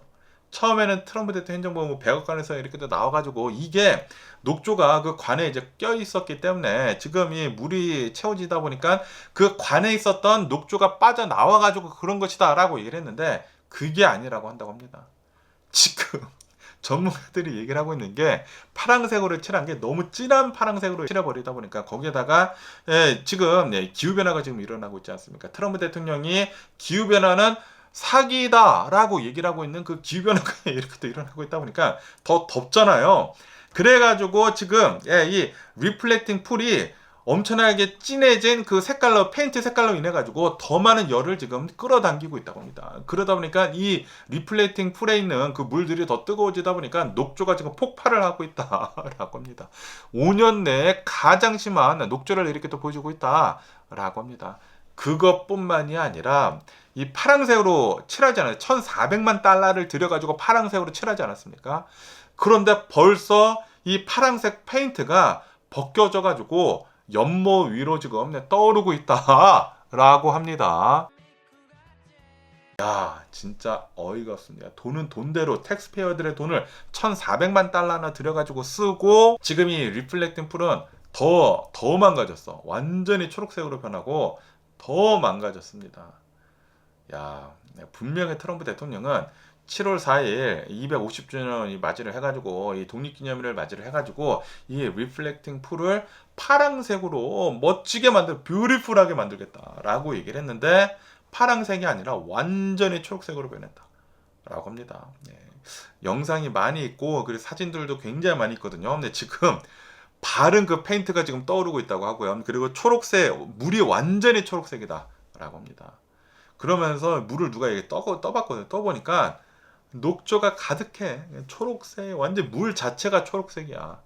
처음에는 트럼프 대통령 행정부 백악관에서 이렇게 또 나와가지고 이게 녹조가 그 관에 이제 껴 있었기 때문에 지금 이 물이 채워지다 보니까 그 관에 있었던 녹조가 빠져나와가지고 그런 것이다라고 얘기를 했는데, 그게 아니라고 한다고 합니다. 지금 전문가들이 얘기를 하고 있는 게, 파란색으로 칠한 게 너무 진한 파란색으로 칠해버리다 보니까 거기에다가 지금 기후변화가 지금 일어나고 있지 않습니까? 트럼프 대통령이 기후변화는 사기다라고 얘기를 하고 있는 그 기후변화가 이렇게 또 일어나고 있다 보니까 더 덥잖아요. 그래가지고 지금 이 리플렉팅 풀이 엄청나게 진해진 그 색깔로, 페인트 색깔로 인해 가지고 더 많은 열을 지금 끌어당기고 있다고 합니다. 그러다 보니까 이 리플렉팅 풀에 있는 그 물들이 더 뜨거워지다 보니까 녹조가 지금 폭발을 하고 있다라고 합니다. 5년 내에 가장 심한 녹조를 이렇게 또 보여주고 있다라고 합니다. 그것뿐만이 아니라 이 파란색으로 칠하잖아요. 1,400만 달러를 들여가지고 파란색으로 칠하지 않았습니까? 그런데 벌써 이 파란색 페인트가 벗겨져 가지고 연못 위로 지금 떠오르고 있다라고 합니다. 야, 진짜 어이가 없습니다. 돈은 돈대로 텍스페어들의 돈을 1,400만 달러나 들여가지고 쓰고, 지금 이 리플렉팅 풀은 더 망가졌어. 완전히 초록색으로 변하고 더 망가졌습니다. 야, 분명히 트럼프 대통령은 7월 4일 250주년 맞이를 해가지고, 이 독립기념일을 맞이를 해가지고 이 리플렉팅 풀을 파란색으로 멋지게 뷰티풀하게 만들겠다라고 얘기를 했는데, 파란색이 아니라 완전히 초록색으로 변했다라고 합니다. 영상이 많이 있고 그리고 사진들도 굉장히 많이 있거든요. 근데 지금 바른 그 페인트가 지금 떠오르고 있다고 하고요. 그리고 초록색, 물이 완전히 초록색이다라고 합니다. 그러면서 물을 누가 이렇게 떠봤거든요. 떠보니까 녹조가 가득해. 초록색, 완전 물 자체가 초록색이야.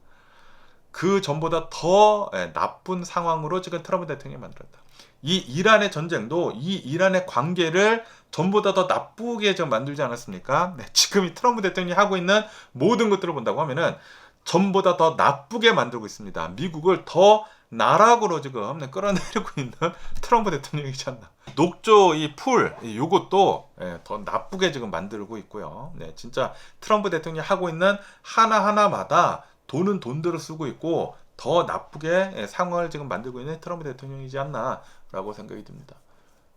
그 전보다 더 나쁜 상황으로 지금 트럼프 대통령이 만들었다. 이 이란의 전쟁도 이 이란의 관계를 전보다 더 나쁘게 좀 만들지 않았습니까? 지금 이 트럼프 대통령이 하고 있는 모든 것들을 본다고 하면은 전보다 더 나쁘게 만들고 있습니다. 미국을 더 나락으로 지금 끌어내리고 있는 트럼프 대통령이지 않나. 녹조 이 풀, 요것도 더 나쁘게 지금 만들고 있고요. 진짜 트럼프 대통령이 하고 있는 하나하나마다 돈은 돈대로 쓰고 있고 더 나쁘게 상황을 지금 만들고 있는 트럼프 대통령이지 않나 라고 생각이 듭니다.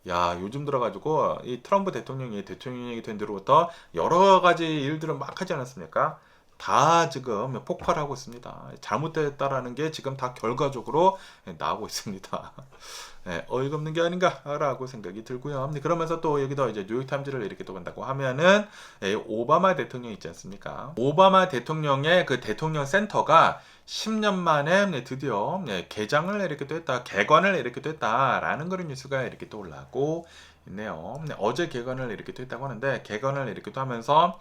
야, 요즘 들어가지고 이 트럼프 대통령이 된 뒤로부터 여러 가지 일들을 막 하지 않았습니까? 다 지금 폭발하고 있습니다. 잘못됐다라는 게 지금 다 결과적으로 나오고 있습니다. 어이가 없는 게 아닌가라고 생각이 들고요. 그러면서 또 여기도 이제 뉴욕타임즈를 이렇게 또 본다고 하면은 오바마 대통령 있지 않습니까? 오바마 대통령의 그 대통령 센터가 10년 만에 드디어 개장을 이렇게 또 했다, 개관을 이렇게 또 했다라는 그런 뉴스가 이렇게 또 올라오고 있네요. 어제 개관을 이렇게 또 했다고 하는데, 개관을 이렇게 또 하면서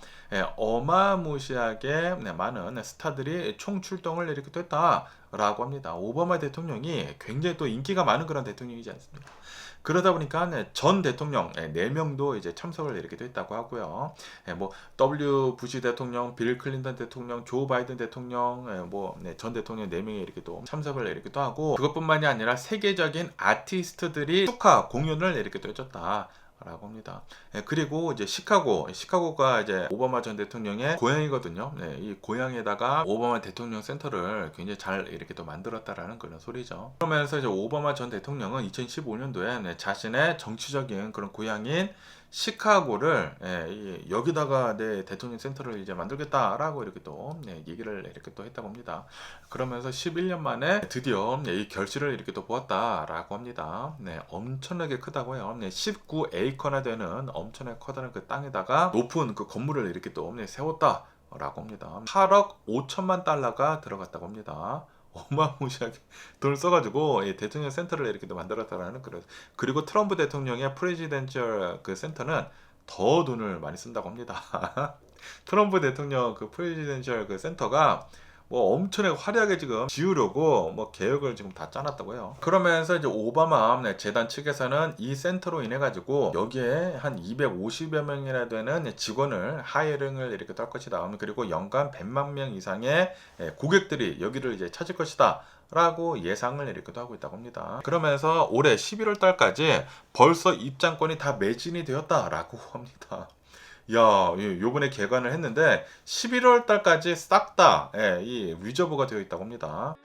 어마무시하게 많은 스타들이 총출동을 이렇게 또 했다라고 합니다. 오바마 대통령이 굉장히 또 인기가 많은 그런 대통령이지 않습니까? 그러다 보니까 전 대통령 4명도 이제 참석을 이렇게 또 했다고 하고요. 뭐 W 부시 대통령, 빌 클린턴 대통령, 조 바이든 대통령, 전 대통령 4명이 이렇게 또 참석을 이렇게 또 하고, 그것뿐만이 아니라 세계적인 아티스트들이 축하 공연을 이렇게 또 해줬다 라고 합니다. 그리고 이제 시카고가 이제 오바마 전 대통령의 고향이거든요. 이 고향에다가 오바마 대통령 센터를 굉장히 잘 이렇게 또 만들었다라는 그런 소리죠. 그러면서 이제 오바마 전 대통령은 2015년도에 자신의 정치적인 그런 고향인 시카고를 여기다가 내 대통령 센터를 이제 만들겠다라고 이렇게 또 얘기를 이렇게 또 했다고 합니다. 그러면서 11년 만에 드디어 이 결실을 이렇게 또 보았다라고 합니다. 엄청나게 크다고요. 19에이커나 되는 엄청나게 커다란 그 땅에다가 높은 그 건물을 이렇게 또 세웠다라고 합니다. 8억 5천만 달러가 들어갔다고 합니다. 어마무시하게 돈을 써가지고 대통령 센터를 이렇게 또 만들었다라는 그런. 그리고 트럼프 대통령의 프레지덴셜 그 센터는 더 돈을 많이 쓴다고 합니다. 트럼프 대통령 그 프레지덴셜 그 센터가 엄청나게 화려하게 지금 지으려고 계획을 지금 다 짜놨다고 해요. 그러면서 이제 오바마 재단 측에서는 이 센터로 인해 가지고 여기에 한 250여 명이나 되는 직원을 하이링을 이렇게 할 것이다. 그리고 연간 100만 명 이상의 고객들이 여기를 이제 찾을 것이다 라고 예상을 이렇게 하고 있다고 합니다. 그러면서 올해 11월 달까지 벌써 입장권이 다 매진이 되었다라고 합니다. 야, 요번에 개관을 했는데 11월 달까지 싹 다 이 리저브가 되어 있다고 합니다.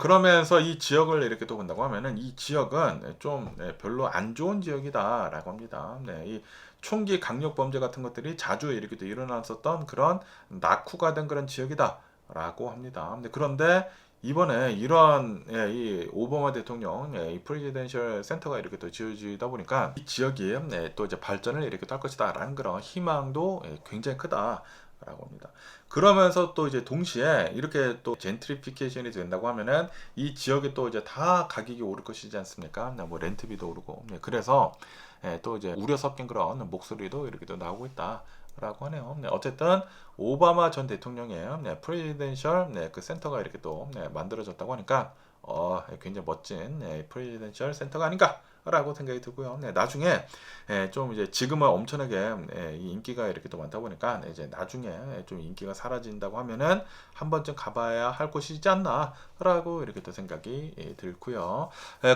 그러면서 이 지역을 이렇게 또 본다고 하면은 이 지역은 좀 별로 안 좋은 지역이다라고 합니다. 이 총기 강력 범죄 같은 것들이 자주 이렇게 또 일어났었던 그런 낙후가 된 그런 지역이다라고 합니다. 그런데 이번에 이런 이 오바마 대통령 이 프레지덴셜 센터가 이렇게 또 지어지다 보니까 이 지역이 또 이제 발전을 이렇게 할 것이다라는 그런 희망도 굉장히 크다라고 합니다. 그러면서 또 이제 동시에 이렇게 또 젠트리피케이션이 된다고 하면은 이 지역에 또 이제 다 가격이 오를 것이지 않습니까? 렌트비도 오르고. 그래서 또 이제 우려 섞인 그런 목소리도 이렇게 또 나오고 있다. 라고 하네요. 어쨌든 오바마 전 대통령의 프레지덴셜 그 센터가 이렇게 또 만들어졌다고 하니까 굉장히 멋진 프레지덴셜 센터가 아닌가 라고 생각이 들고요. 나중에 좀 이제 지금은 엄청나게 이 인기가 이렇게 또 많다 보니까 이제 나중에 좀 인기가 사라진다고 하면은 한 번쯤 가봐야 할 곳이지 않나 라고 이렇게 또 생각이 들고요.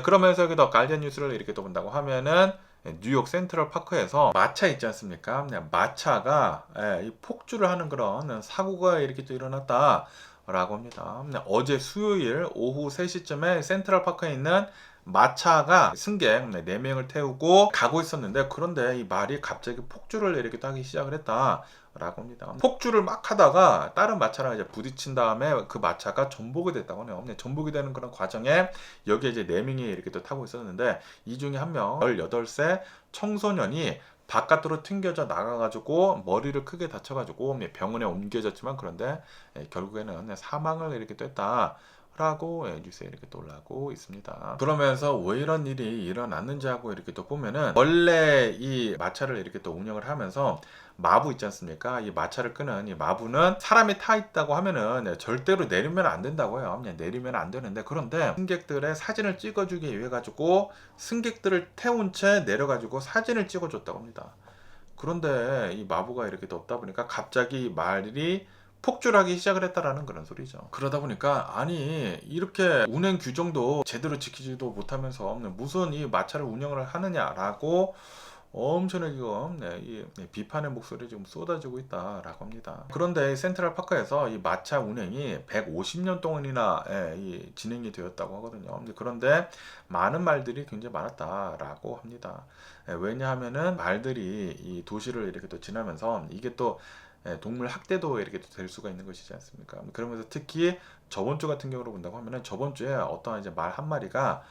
그러면서 여기도 가디언 뉴스를 이렇게 또 본다고 하면은 뉴욕 센트럴 파크에서 마차 있지 않습니까? 마차가 이 폭주를 하는 그런 사고가 이렇게 또 일어났다라고 합니다. 어제 수요일 오후 3시쯤에 센트럴 파크에 있는 마차가 승객 4명을 태우고 가고 있었는데, 그런데 이 말이 갑자기 폭주를 이렇게 하기 시작을 했다라고 합니다. 폭주를 막 하다가 다른 마차랑 이제 부딪힌 다음에 그 마차가 전복이 됐다고 하네요. 전복이 되는 그런 과정에 여기에 이제 4명이 이렇게 또 타고 있었는데, 이 중에 한 명 18세 청소년이 바깥으로 튕겨져 나가가지고 머리를 크게 다쳐가지고 병원에 옮겨졌지만, 그런데 결국에는 사망을 이렇게 또 했다 라고 뉴스에 이렇게 또 올라오고 있습니다. 그러면서 왜 이런 일이 일어났는지 하고 이렇게 또 보면은, 원래 이 마차를 이렇게 또 운영을 하면서 마부 있지 않습니까? 이 마차를 끄는 이 마부는 사람이 타 있다고 하면은 절대로 내리면 안 된다고 해요. 그냥 내리면 안 되는데, 그런데 승객들의 사진을 찍어주기 위해 가지고 승객들을 태운 채 내려가지고 사진을 찍어줬다고 합니다. 그런데 이 마부가 이렇게 또 없다 보니까 갑자기 말이 폭주를 하기 시작을 했다라는 그런 소리죠. 그러다 보니까 아니 이렇게 운행 규정도 제대로 지키지도 못하면서 무슨 이 마차를 운영을 하느냐라고 엄청나게 비판의 목소리 지금 쏟아지고 있다라고 합니다. 그런데 센트럴파크에서 이 마차 운행이 150년 동안이나 진행이 되었다고 하거든요. 그런데 많은 말들이 굉장히 많았다라고 합니다. 왜냐하면은 말들이 이 도시를 이렇게 또 지나면서 이게 또 동물 학대도 이렇게 될 수가 있는 것이지 않습니까? 그러면서 특히 저번 주 같은 경우로 본다고 하면은 저번 주에 어떤 이제 말 한 마리가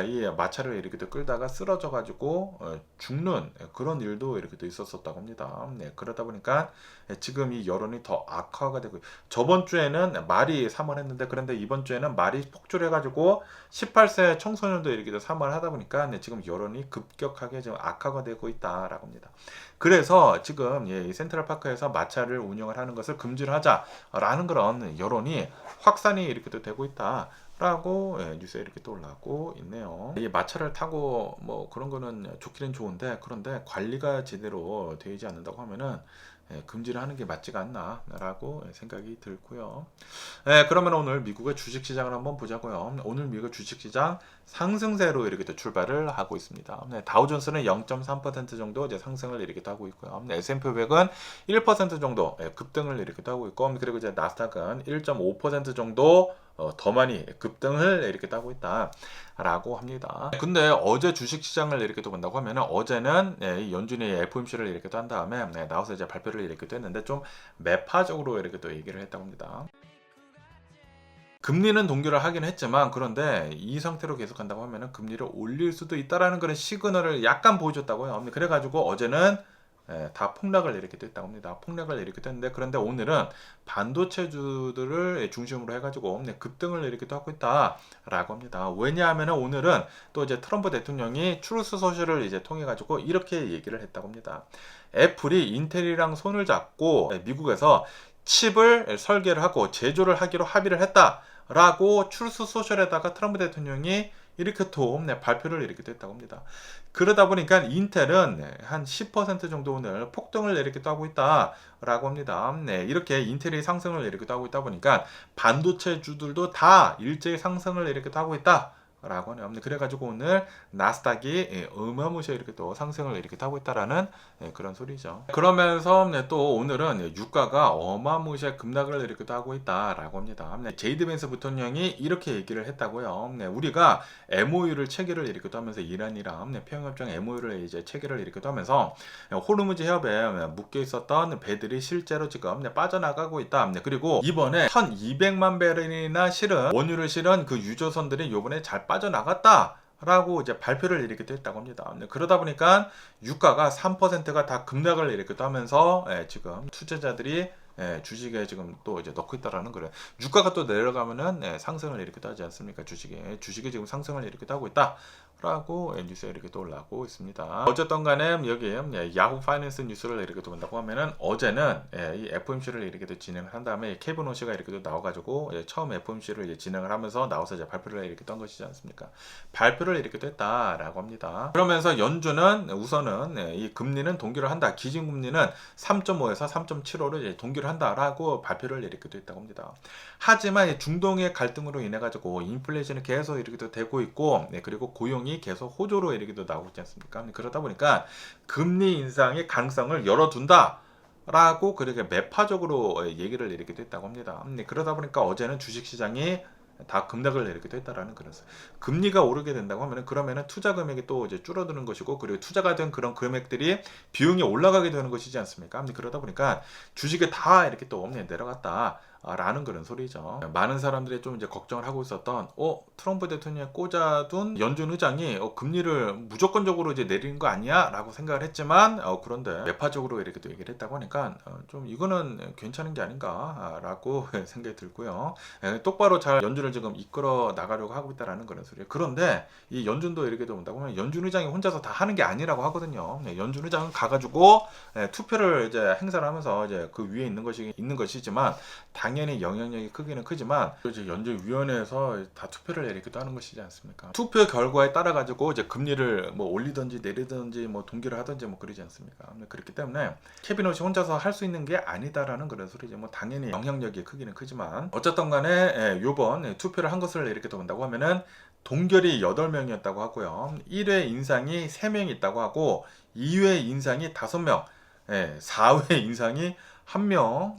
이 마차를 이렇게 또 끌다가 쓰러져 가지고 죽는 그런 일도 이렇게 또 있었었다고 합니다. 그러다 보니까 지금 이 여론이 더 악화가 되고, 저번 주에는 말이 사망했는데 그런데 이번 주에는 말이 폭주해 가지고 18세 청소년도 이렇게 또 사망을 하다 보니까 지금 여론이 급격하게 지금 악화가 되고 있다라고 합니다. 그래서 지금 이 센트럴파크에서 마차를 운영을 하는 것을 금지를 하자라는 그런 여론이 확산이 이렇게 또 되고 있다. 라고 뉴스에 이렇게 또 올라오고 있네요. 이 마차를 타고 뭐 그런 거는 좋기는 좋은데, 그런데 관리가 제대로 되지 않는다고 하면은 금지를 하는 게 맞지가 않나라고 생각이 들고요. 그러면 오늘 미국의 주식시장을 한번 보자고요. 오늘 미국 주식시장 상승세로 이렇게 또 출발을 하고 있습니다. 다우존스는 0.3% 정도 이제 상승을 이렇게 하고 있고요. S&P 500은 1% 정도 급등을 이렇게 하고 있고, 그리고 이제 나스닥은 1.5% 정도 더 많이 급등을 이렇게 따고 있다라고 합니다. 근데 어제 주식시장을 이렇게 또 본다고 하면은 어제는 이 연준이 FOMC를 이렇게 또 한 다음에 나와서 이제 발표를 이렇게 또 했는데 좀 매파적으로 이렇게 또 얘기를 했다고 합니다. 금리는 동결을 하긴 했지만, 그런데 이 상태로 계속 간다고 하면은 금리를 올릴 수도 있다라는 그런 시그널을 약간 보여줬다고요. 그래가지고 어제는 다 폭락을 이렇게 됐다고 합니다. 폭락을 이렇게 됐는데, 그런데 오늘은 반도체주들을 중심으로 해가지고 급등을 이렇게 또 하고 있다라고 합니다. 왜냐하면 오늘은 또 이제 트럼프 대통령이 트루스 소셜을 이제 통해 가지고 이렇게 얘기를 했다고 합니다. 애플이 인텔이랑 손을 잡고 미국에서 칩을 설계를 하고 제조를 하기로 합의를 했다라고 트루스 소셜에다가 트럼프 대통령이 이렇게 또 발표를 이렇게 했다고 합니다. 그러다 보니까 인텔은 한 10% 정도 오늘 폭등을 이렇게 하고 있다라고 합니다. 이렇게 인텔이 상승을 이렇게 하고 있다 보니까 반도체주들도 다 일제히 상승을 이렇게 하고 있다. 라고 하네요. 그래가지고 오늘 나스닥이 어마무시하게 이렇게 또 상승을 이렇게 하고 있다라는 그런 소리죠. 그러면서 또 오늘은 유가가 어마무시하게 급락을 이렇게 또 하고 있다라고 합니다. 제이드 벤스 부통령이 이렇게 얘기를 했다고요. 우리가 MOU를 체결을 이렇게 또 하면서 이란이랑 평화협정 MOU를 이제 체결을 이렇게 또 하면서 호르무즈 해협에 묶여 있었던 배들이 실제로 지금 빠져나가고 있다. 그리고 이번에 1200만 배럴이나 실은 원유를 실은 그 유조선들이 이번에 잘 빠져나갔다라고 이제 발표를 이렇게 했다고 합니다. 그러다 보니까 유가가 3%가 다 급락을 이렇게 하면서 지금 투자자들이 주식에 지금 또 이제 넣고 있다라는 거예요. 유가가 또 내려가면은 상승을 이렇게 하지 않습니까? 주식이 지금 상승을 이렇게 하고 있다라고 뉴스에 이렇게 또 올라오고 있습니다. 어쨌든 간에 여기 야후 파이낸스 뉴스를 이렇게 또 본다고 하면은 어제는 이 FOMC를 이렇게 또 진행을 한 다음에 케빈 오시가 이렇게 또 나와가지고 처음 FOMC를 이제 진행을 하면서 나와서 이제 발표를 이렇게 떤 것이지 않습니까? 발표를 이렇게 또 했다라고 합니다. 그러면서 연준은 우선은 이 금리는 동결을 한다. 기준금리는 3.5에서 3.75를 이제 동결을 한다라고 발표를 이렇게 또 했다고 합니다. 하지만 중동의 갈등으로 인해 가지고 인플레이션이 계속 이렇게 또 되고 있고, 그리고 고용이 계속 호조로 이렇게 또 나오고 있지 않습니까? 그러다 보니까 금리 인상의 가능성을 열어둔다. 라고 그렇게 매파적으로 얘기를 이렇게 했다고 합니다. 그러다 보니까 어제는 주식시장이 다 급락을 이렇게 했다라는 그런, 금리가 오르게 된다고 하면은 그러면은 투자 금액이 또 이제 줄어드는 것이고, 그리고 투자가 된 그런 금액들이 비용이 올라가게 되는 것이지 않습니까? 그러다 보니까 주식에 다 이렇게 또 내려갔다. 라는 그런 소리죠. 많은 사람들이 좀 이제 걱정을 하고 있었던 트럼프 대통령이 꽂아둔 연준 의장이 금리를 무조건적으로 이제 내리는 거 아니야? 라고 생각을 했지만 그런데 매파적으로 이렇게 또 얘기를 했다고 하니까 좀 이거는 괜찮은 게 아닌가 라고 생각이 들고요. 똑바로 잘 연준을 지금 이끌어 나가려고 하고 있다라는 그런 소리예요. 그런데 이 연준도 이렇게 본다고 하면 연준 의장이 혼자서 다 하는 게 아니라고 하거든요. 연준 의장은 가가지고 투표를 이제 행사를 하면서 이제 그 위에 있는 것이지만 당연히 영향력이 크기는 크지만 이제 연준위원회에서 다 투표를 이렇게 하는 것이지 않습니까? 투표 결과에 따라 가지고 이제 금리를 뭐 올리든지 내리든지 뭐 동결을 하든지 뭐 그러지 않습니까? 그렇기 때문에 케빈 오시 혼자서 할 수 있는 게 아니다라는 그런 소리죠. 뭐 당연히 영향력이 크기는 크지만 어쨌든 간에 요번 투표를 한 것을 이렇게 본다고 하면은 동결이 8명이었다고 하고요. 1회 인상이 3명 있다고 하고 2회 인상이 5명, 4회 인상이 1명,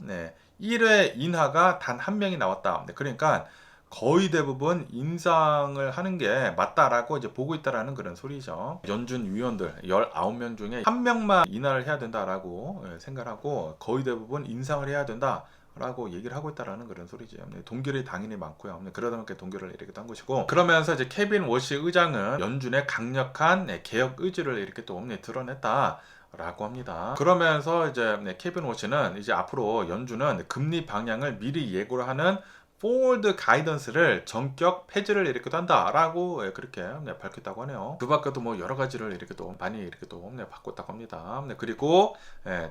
1회 인하가 단 1명이 나왔다. 그러니까 거의 대부분 인상을 하는 게 맞다라고 이제 보고 있다라는 그런 소리죠. 연준 위원들 19명 중에 1명만 인하를 해야 된다라고 생각하고 거의 대부분 인상을 해야 된다. 라고 얘기를 하고 있다라는 그런 소리죠. 동결이 당연히 많고요. 그러다 보니까 동결을 이렇게 한 것이고, 그러면서 이제 케빈 워시 의장은 연준의 강력한 개혁 의지를 이렇게 또 드러냈다. 라고 합니다. 그러면서 이제 케빈 워시는 이제 앞으로 연준은 금리 방향을 미리 예고를 하는 포워드 가이던스를 전격 폐지를 이렇게 한다라고 그렇게 밝혔다고 하네요. 그 밖에도 뭐 여러 가지를 이렇게 또 많이 이렇게 또 바꿨다고 합니다. 그리고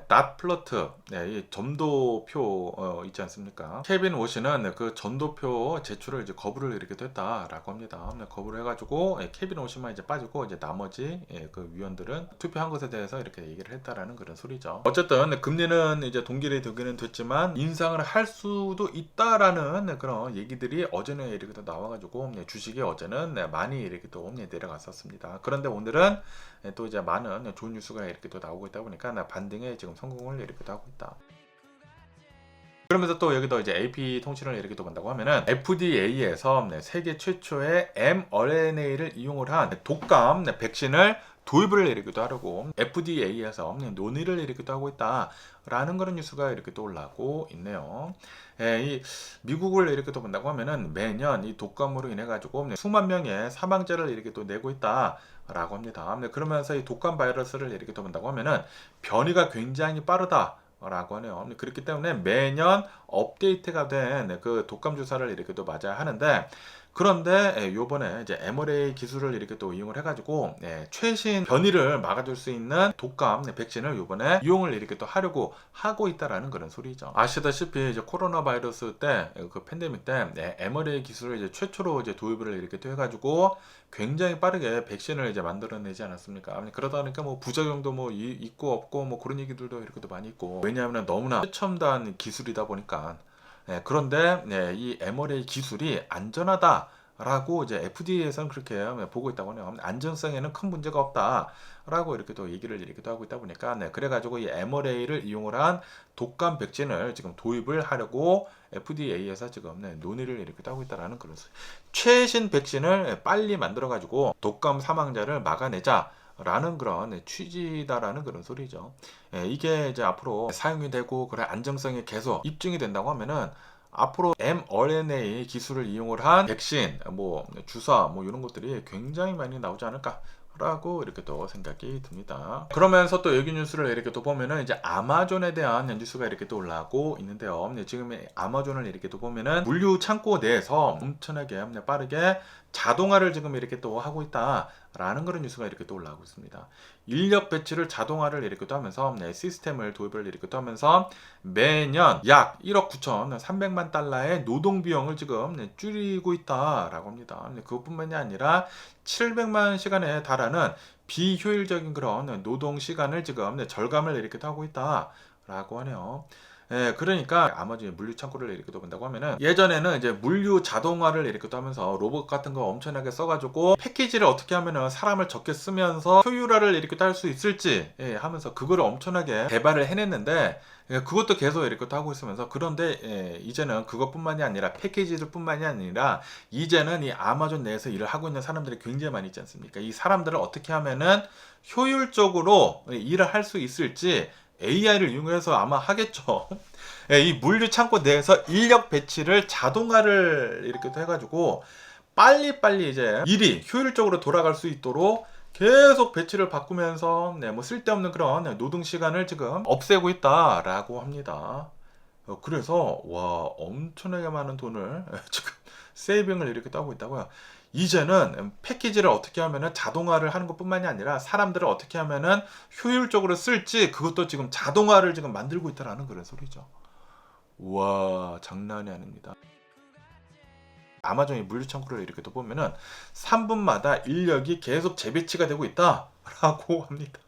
닷 플러트, 이 점도표 있지 않습니까? 케빈 워시는 그 점도표 제출을 이제 거부를 이렇게 했다라고 합니다. 거부를 해가지고 케빈 워시만 이제 빠지고 이제 나머지 그 위원들은 투표한 것에 대해서 이렇게 얘기를 했다라는 그런 소리죠. 어쨌든 금리는 이제 동결이 되기는 됐지만 인상을 할 수도 있다라는 그런 얘기들이 어제는 이렇게 또 나와가지고 주식이 어제는 많이 이렇게 또 내려갔었습니다. 그런데 오늘은 또 이제 많은 좋은 뉴스가 이렇게 또 나오고 있다 보니까 반등에 지금 성공을 이렇게 또 하고 있다. 그러면서 또 여기도 이제 AP 통신을 이렇게 또 본다고 하면은 FDA에서 세계 최초의 mRNA를 이용을 한 독감 백신을 도입을 이렇게 하려고 FDA에서 논의를 이렇게 하고 있다라는 그런 뉴스가 이렇게 또 올라오고 있네요. 이 미국을 이렇게 또 본다고 하면은 매년 이 독감으로 인해 가지고 수만 명의 사망자를 이렇게 또 내고 있다라고 합니다. 그러면서 이 독감 바이러스를 이렇게 또 본다고 하면은 변이가 굉장히 빠르다. 라고 하네요. 그렇기 때문에 매년 업데이트가 된 그 독감 주사를 이렇게 또 맞아야 하는데, 그런데 요번에 이제 mRNA 기술을 이렇게 또 이용을 해가지고 최신 변이를 막아줄 수 있는 독감 백신을 요번에 이용을 이렇게 또 하려고 하고 있다라는 그런 소리죠. 아시다시피 이제 코로나 바이러스 때 그 팬데믹 때 mRNA 기술을 이제 최초로 이제 도입을 이렇게 또 해가지고 굉장히 빠르게 백신을 이제 만들어내지 않았습니까? 그러다 보니까 뭐 부작용도 뭐 있고 없고 뭐 그런 얘기들도 이렇게 또 많이 있고, 왜냐하면 너무나 최첨단 기술이다 보니까. 그런데 이 mRNA 기술이 안전하다라고 이제 FDA에서는 그렇게 보고 있다고 하네요. 안전성에는 큰 문제가 없다라고 이렇게 또 얘기를 이렇게 또 하고 있다 보니까 그래가지고 이 mRNA를 이용을 한 독감 백신을 지금 도입을 하려고 FDA에서 지금 논의를 이렇게 하고 있다라는 그런 최신 백신을 빨리 만들어가지고 독감 사망자를 막아내자. 라는 그런 취지다라는 그런 소리죠. 이게 이제 앞으로 사용이 되고 그래 안정성이 계속 입증이 된다고 하면은 앞으로 mRNA 기술을 이용을 한 백신, 뭐 주사, 뭐 이런 것들이 굉장히 많이 나오지 않을까. 라고 이렇게 또 생각이 듭니다. 그러면서 또 여기 뉴스를 이렇게 또 보면은 이제 아마존에 대한 뉴스가 이렇게 또 올라오고 있는데요. 지금 아마존을 이렇게 또 보면은 물류 창고 내에서 엄청나게 빠르게 자동화를 지금 이렇게 또 하고 있다라는 그런 뉴스가 이렇게 또 올라오고 있습니다. 인력 배치를 자동화를 이렇게 또 하면서 시스템을 도입을 이렇게 또 하면서 매년 약 1억 9,300만 달러의 노동 비용을 지금 줄이고 있다라고 합니다. 그것뿐만이 아니라 700만 시간에 달하는 비효율적인 그런 노동 시간을 지금 절감을 이렇게 하고 있다라고 하네요. 그러니까 아마존이 물류 창고를 이렇게 본다고 하면은 예전에는 이제 물류 자동화를 이렇게 하면서 로봇 같은 거 엄청나게 써가지고 패키지를 어떻게 하면은 사람을 적게 쓰면서 효율화를 이렇게 할 수 있을지 하면서 그거를 엄청나게 개발을 해냈는데 그것도 계속 이렇게 하고 있으면서, 그런데 이제는 그것뿐만이 아니라 패키지들 뿐만이 아니라 이제는 이 아마존 내에서 일을 하고 있는 사람들이 굉장히 많이 있지 않습니까? 이 사람들을 어떻게 하면은 효율적으로 일을 할 수 있을지 AI를 이용해서 아마 하겠죠. 이 물류 창고 내에서 인력 배치를 자동화를 이렇게 해가지고 빨리빨리 이제 일이 효율적으로 돌아갈 수 있도록 계속 배치를 바꾸면서 뭐 쓸데없는 그런 노동 시간을 지금 없애고 있다라고 합니다. 그래서 와 엄청나게 많은 돈을 지금 세이빙을 이렇게 따고 있다고요. 이제는 패키지를 어떻게 하면은 자동화를 하는 것뿐만이 아니라 사람들을 어떻게 하면은 효율적으로 쓸지 그것도 지금 자동화를 지금 만들고 있다라는 그런 소리죠. 와 장난이 아닙니다. 아마존이 물류 창고를 이렇게 또 보면은 3분마다 인력이 계속 재배치가 되고 있다라고 합니다.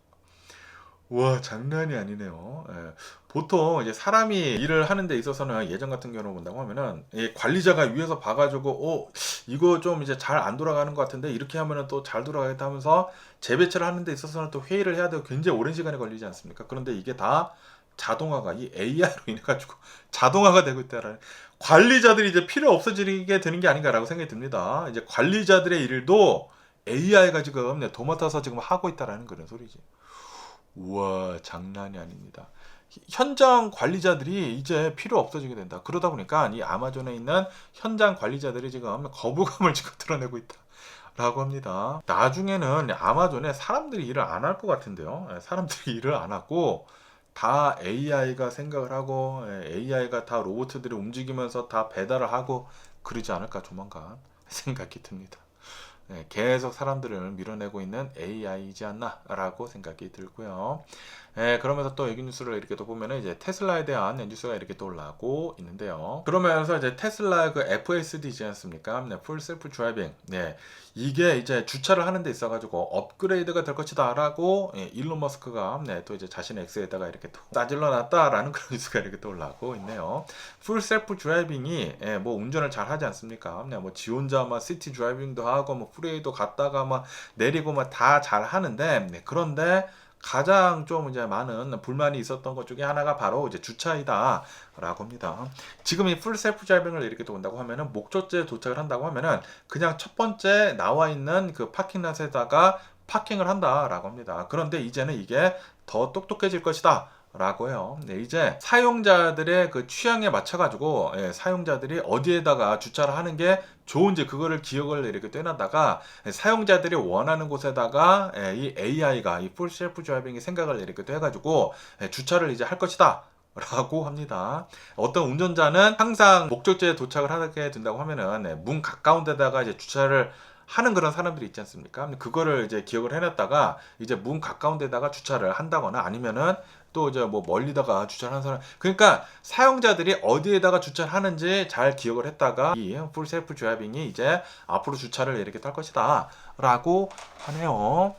와, 장난이 아니네요. 예. 보통 이제 사람이 일을 하는 데 있어서는 예전 같은 경우를 본다고 하면은 이 관리자가 위에서 봐가지고 이거 좀 이제 잘 안 돌아가는 것 같은데 이렇게 하면은 또 잘 돌아가겠다 하면서 재배치를 하는 데 있어서는 또 회의를 해야 되고 굉장히 오랜 시간이 걸리지 않습니까? 그런데 이게 다 자동화가 이 AI로 인해 가지고 자동화가 되고 있다라는, 관리자들이 이제 필요 없어지게 되는 게 아닌가라고 생각이 듭니다. 이제 관리자들의 일도 AI가 지금 도맡아서 지금 하고 있다라는 그런 소리지. 우와, 장난이 아닙니다. 현장 관리자들이 이제 필요 없어지게 된다. 그러다 보니까 이 아마존에 있는 현장 관리자들이 지금 거부감을 지금 드러내고 있다. 라고 합니다. 나중에는 아마존에 사람들이 일을 안 할 것 같은데요. 사람들이 일을 안 하고 다 AI가 생각을 하고 AI가 다 로봇들이 움직이면서 다 배달을 하고 그러지 않을까 조만간 생각이 듭니다. 계속 사람들을 밀어내고 있는 AI이지 않나라고 생각이 들고요. 그러면서 또 여기 뉴스를 이렇게 또 보면은 이제 테슬라에 대한 뉴스가 이렇게 또 올라오고 있는데요. 그러면서 이제 테슬라 그 FSD지 않습니까? 풀 셀프 드라이빙. 이게 이제 주차를 하는 데 있어가지고 업그레이드가 될 것이다라고 일론 머스크가 또 이제 자신의 X에다가 이렇게 또 따질러 놨다라는 그런 뉴스가 이렇게 또 올라오고 있네요. 풀 셀프 드라이빙이 뭐 운전을 잘 하지 않습니까? 뭐 지 혼자 막 시티 드라이빙도 하고 뭐 프리웨이도 갔다가 막 내리고 막 다 잘 하는데 그런데 가장 좀 이제 많은 불만이 있었던 것 중에 하나가 바로 이제 주차이다라고 합니다. 지금 이 풀 셀프 드라이빙을 이렇게 또 온다고 하면은 목적지에 도착을 한다고 하면은 그냥 첫 번째 나와 있는 그 파킹랏에다가 파킹을 한다라고 합니다. 그런데 이제는 이게 더 똑똑해질 것이다. 라고 해요. 이제 사용자들의 그 취향에 맞춰가지고 사용자들이 어디에다가 주차를 하는 게 좋은지 그거를 기억을 이렇게 떼놨다가 사용자들이 원하는 곳에다가 이 AI가 이 풀 셀프 드라이빙의 생각을 이렇게 또 해가지고 주차를 이제 할 것이다. 라고 합니다. 어떤 운전자는 항상 목적지에 도착을 하게 된다고 하면은 문 가까운 데다가 이제 주차를 하는 그런 사람들이 있지 않습니까? 그거를 이제 기억을 해놨다가 이제 문 가까운 데다가 주차를 한다거나 아니면은 또 이제 뭐 멀리다가 주차를 하는 사람, 그러니까 사용자들이 어디에다가 주차를 하는지 잘 기억을 했다가 이 풀 셀프 드라이빙이 이제 앞으로 주차를 이렇게 할 것이다 라고 하네요.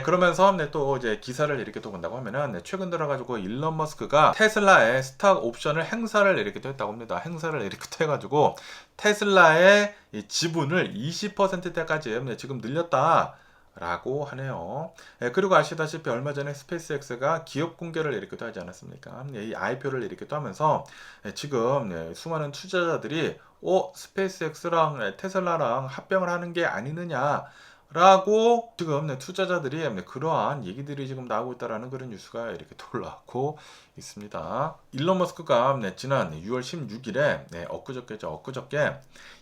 그러면서 또 이제 기사를 이렇게 또 본다고 하면은 최근 들어가지고 일론 머스크가 테슬라의 스탁 옵션을 행사를 이렇게 또 했다고 합니다. 행사를 이렇게 또 해가지고 테슬라의 이 지분을 20%대까지 지금 늘렸다. 라고 하네요. 그리고 아시다시피 얼마 전에 스페이스X가 기업 공개를 이렇게 또 하지 않았습니까? 이 IPO를 이렇게 또 하면서 지금 수많은 투자자들이 스페이스X랑 테슬라랑 합병을 하는 게 아니느냐 라고 지금 투자자들이 그러한 얘기들이 지금 나오고 있다라는 그런 뉴스가 이렇게 또 올라오고 있습니다. 일론 머스크가 지난 6월 16일에 엊그저께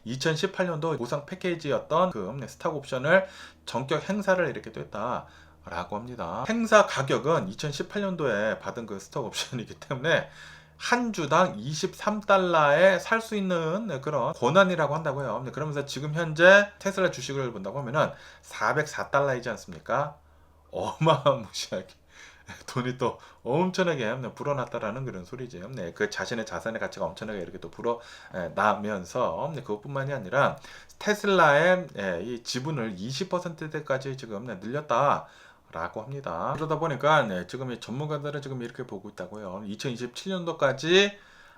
2018년도 보상 패키지였던 그 스탁 옵션을 전격 행사를 이렇게 또 했다. 라고 합니다. 행사 가격은 2018년도에 받은 그 스톡 옵션이기 때문에 한 주당 23달러에 살 수 있는 그런 권한이라고 한다고 해요. 그러면서 지금 현재 테슬라 주식을 본다고 하면은 404달러이지 않습니까? 어마무시하게 돈이 또 엄청나게 불어났다라는 그런 소리죠. 그 자신의 자산의 가치가 엄청나게 이렇게 또 불어나면서 그것뿐만이 아니라 테슬라의 이 지분을 20%대까지 지금 늘렸다. 라고 합니다. 그러다 보니까 지금 이 전문가들은 지금 이렇게 보고 있다고요. 2027년도까지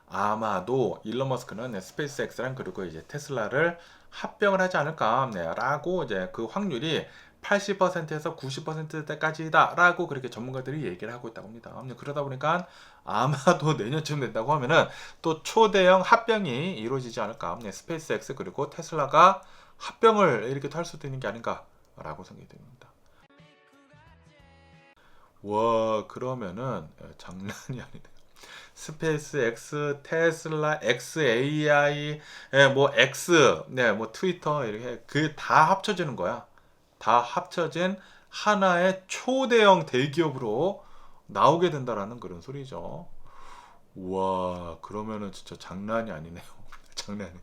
아마도 일론 머스크는 스페이스X랑 그리고 이제 테슬라를 합병을 하지 않을까 라고 이제 그 확률이 80%에서 90%대까지다 라고 그렇게 전문가들이 얘기를 하고 있다고 합니다. 그러다 보니까 아마도 내년쯤 된다고 하면은 또 초대형 합병이 이루어지지 않을까. 스페이스X 그리고 테슬라가 합병을 이렇게 할 수도 있는 게 아닌가 라고 생각이 듭니다. 와, 그러면은 장난이 아니네요. 스페이스X, 테슬라, XAI, 뭐 X, 뭐 트위터 이렇게 그 다 합쳐지는 거야. 다 합쳐진 하나의 초대형 대기업으로 나오게 된다라는 그런 소리죠. 와, 그러면은 진짜 장난이 아니네요. 장난이.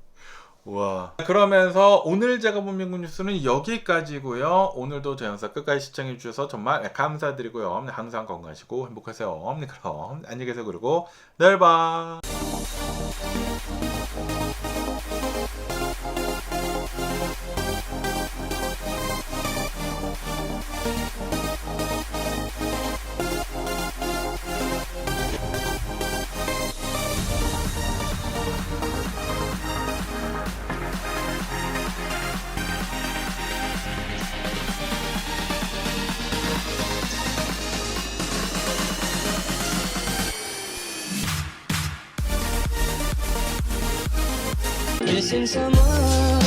와. 그러면서 오늘 제가 본 미국 뉴스는 여기까지고요. 오늘도 제 영상 끝까지 시청해 주셔서 정말 감사드리고요. 항상 건강하시고 행복하세요. 그럼 안녕히 계세요. 그리고 내일 봐. missing someone.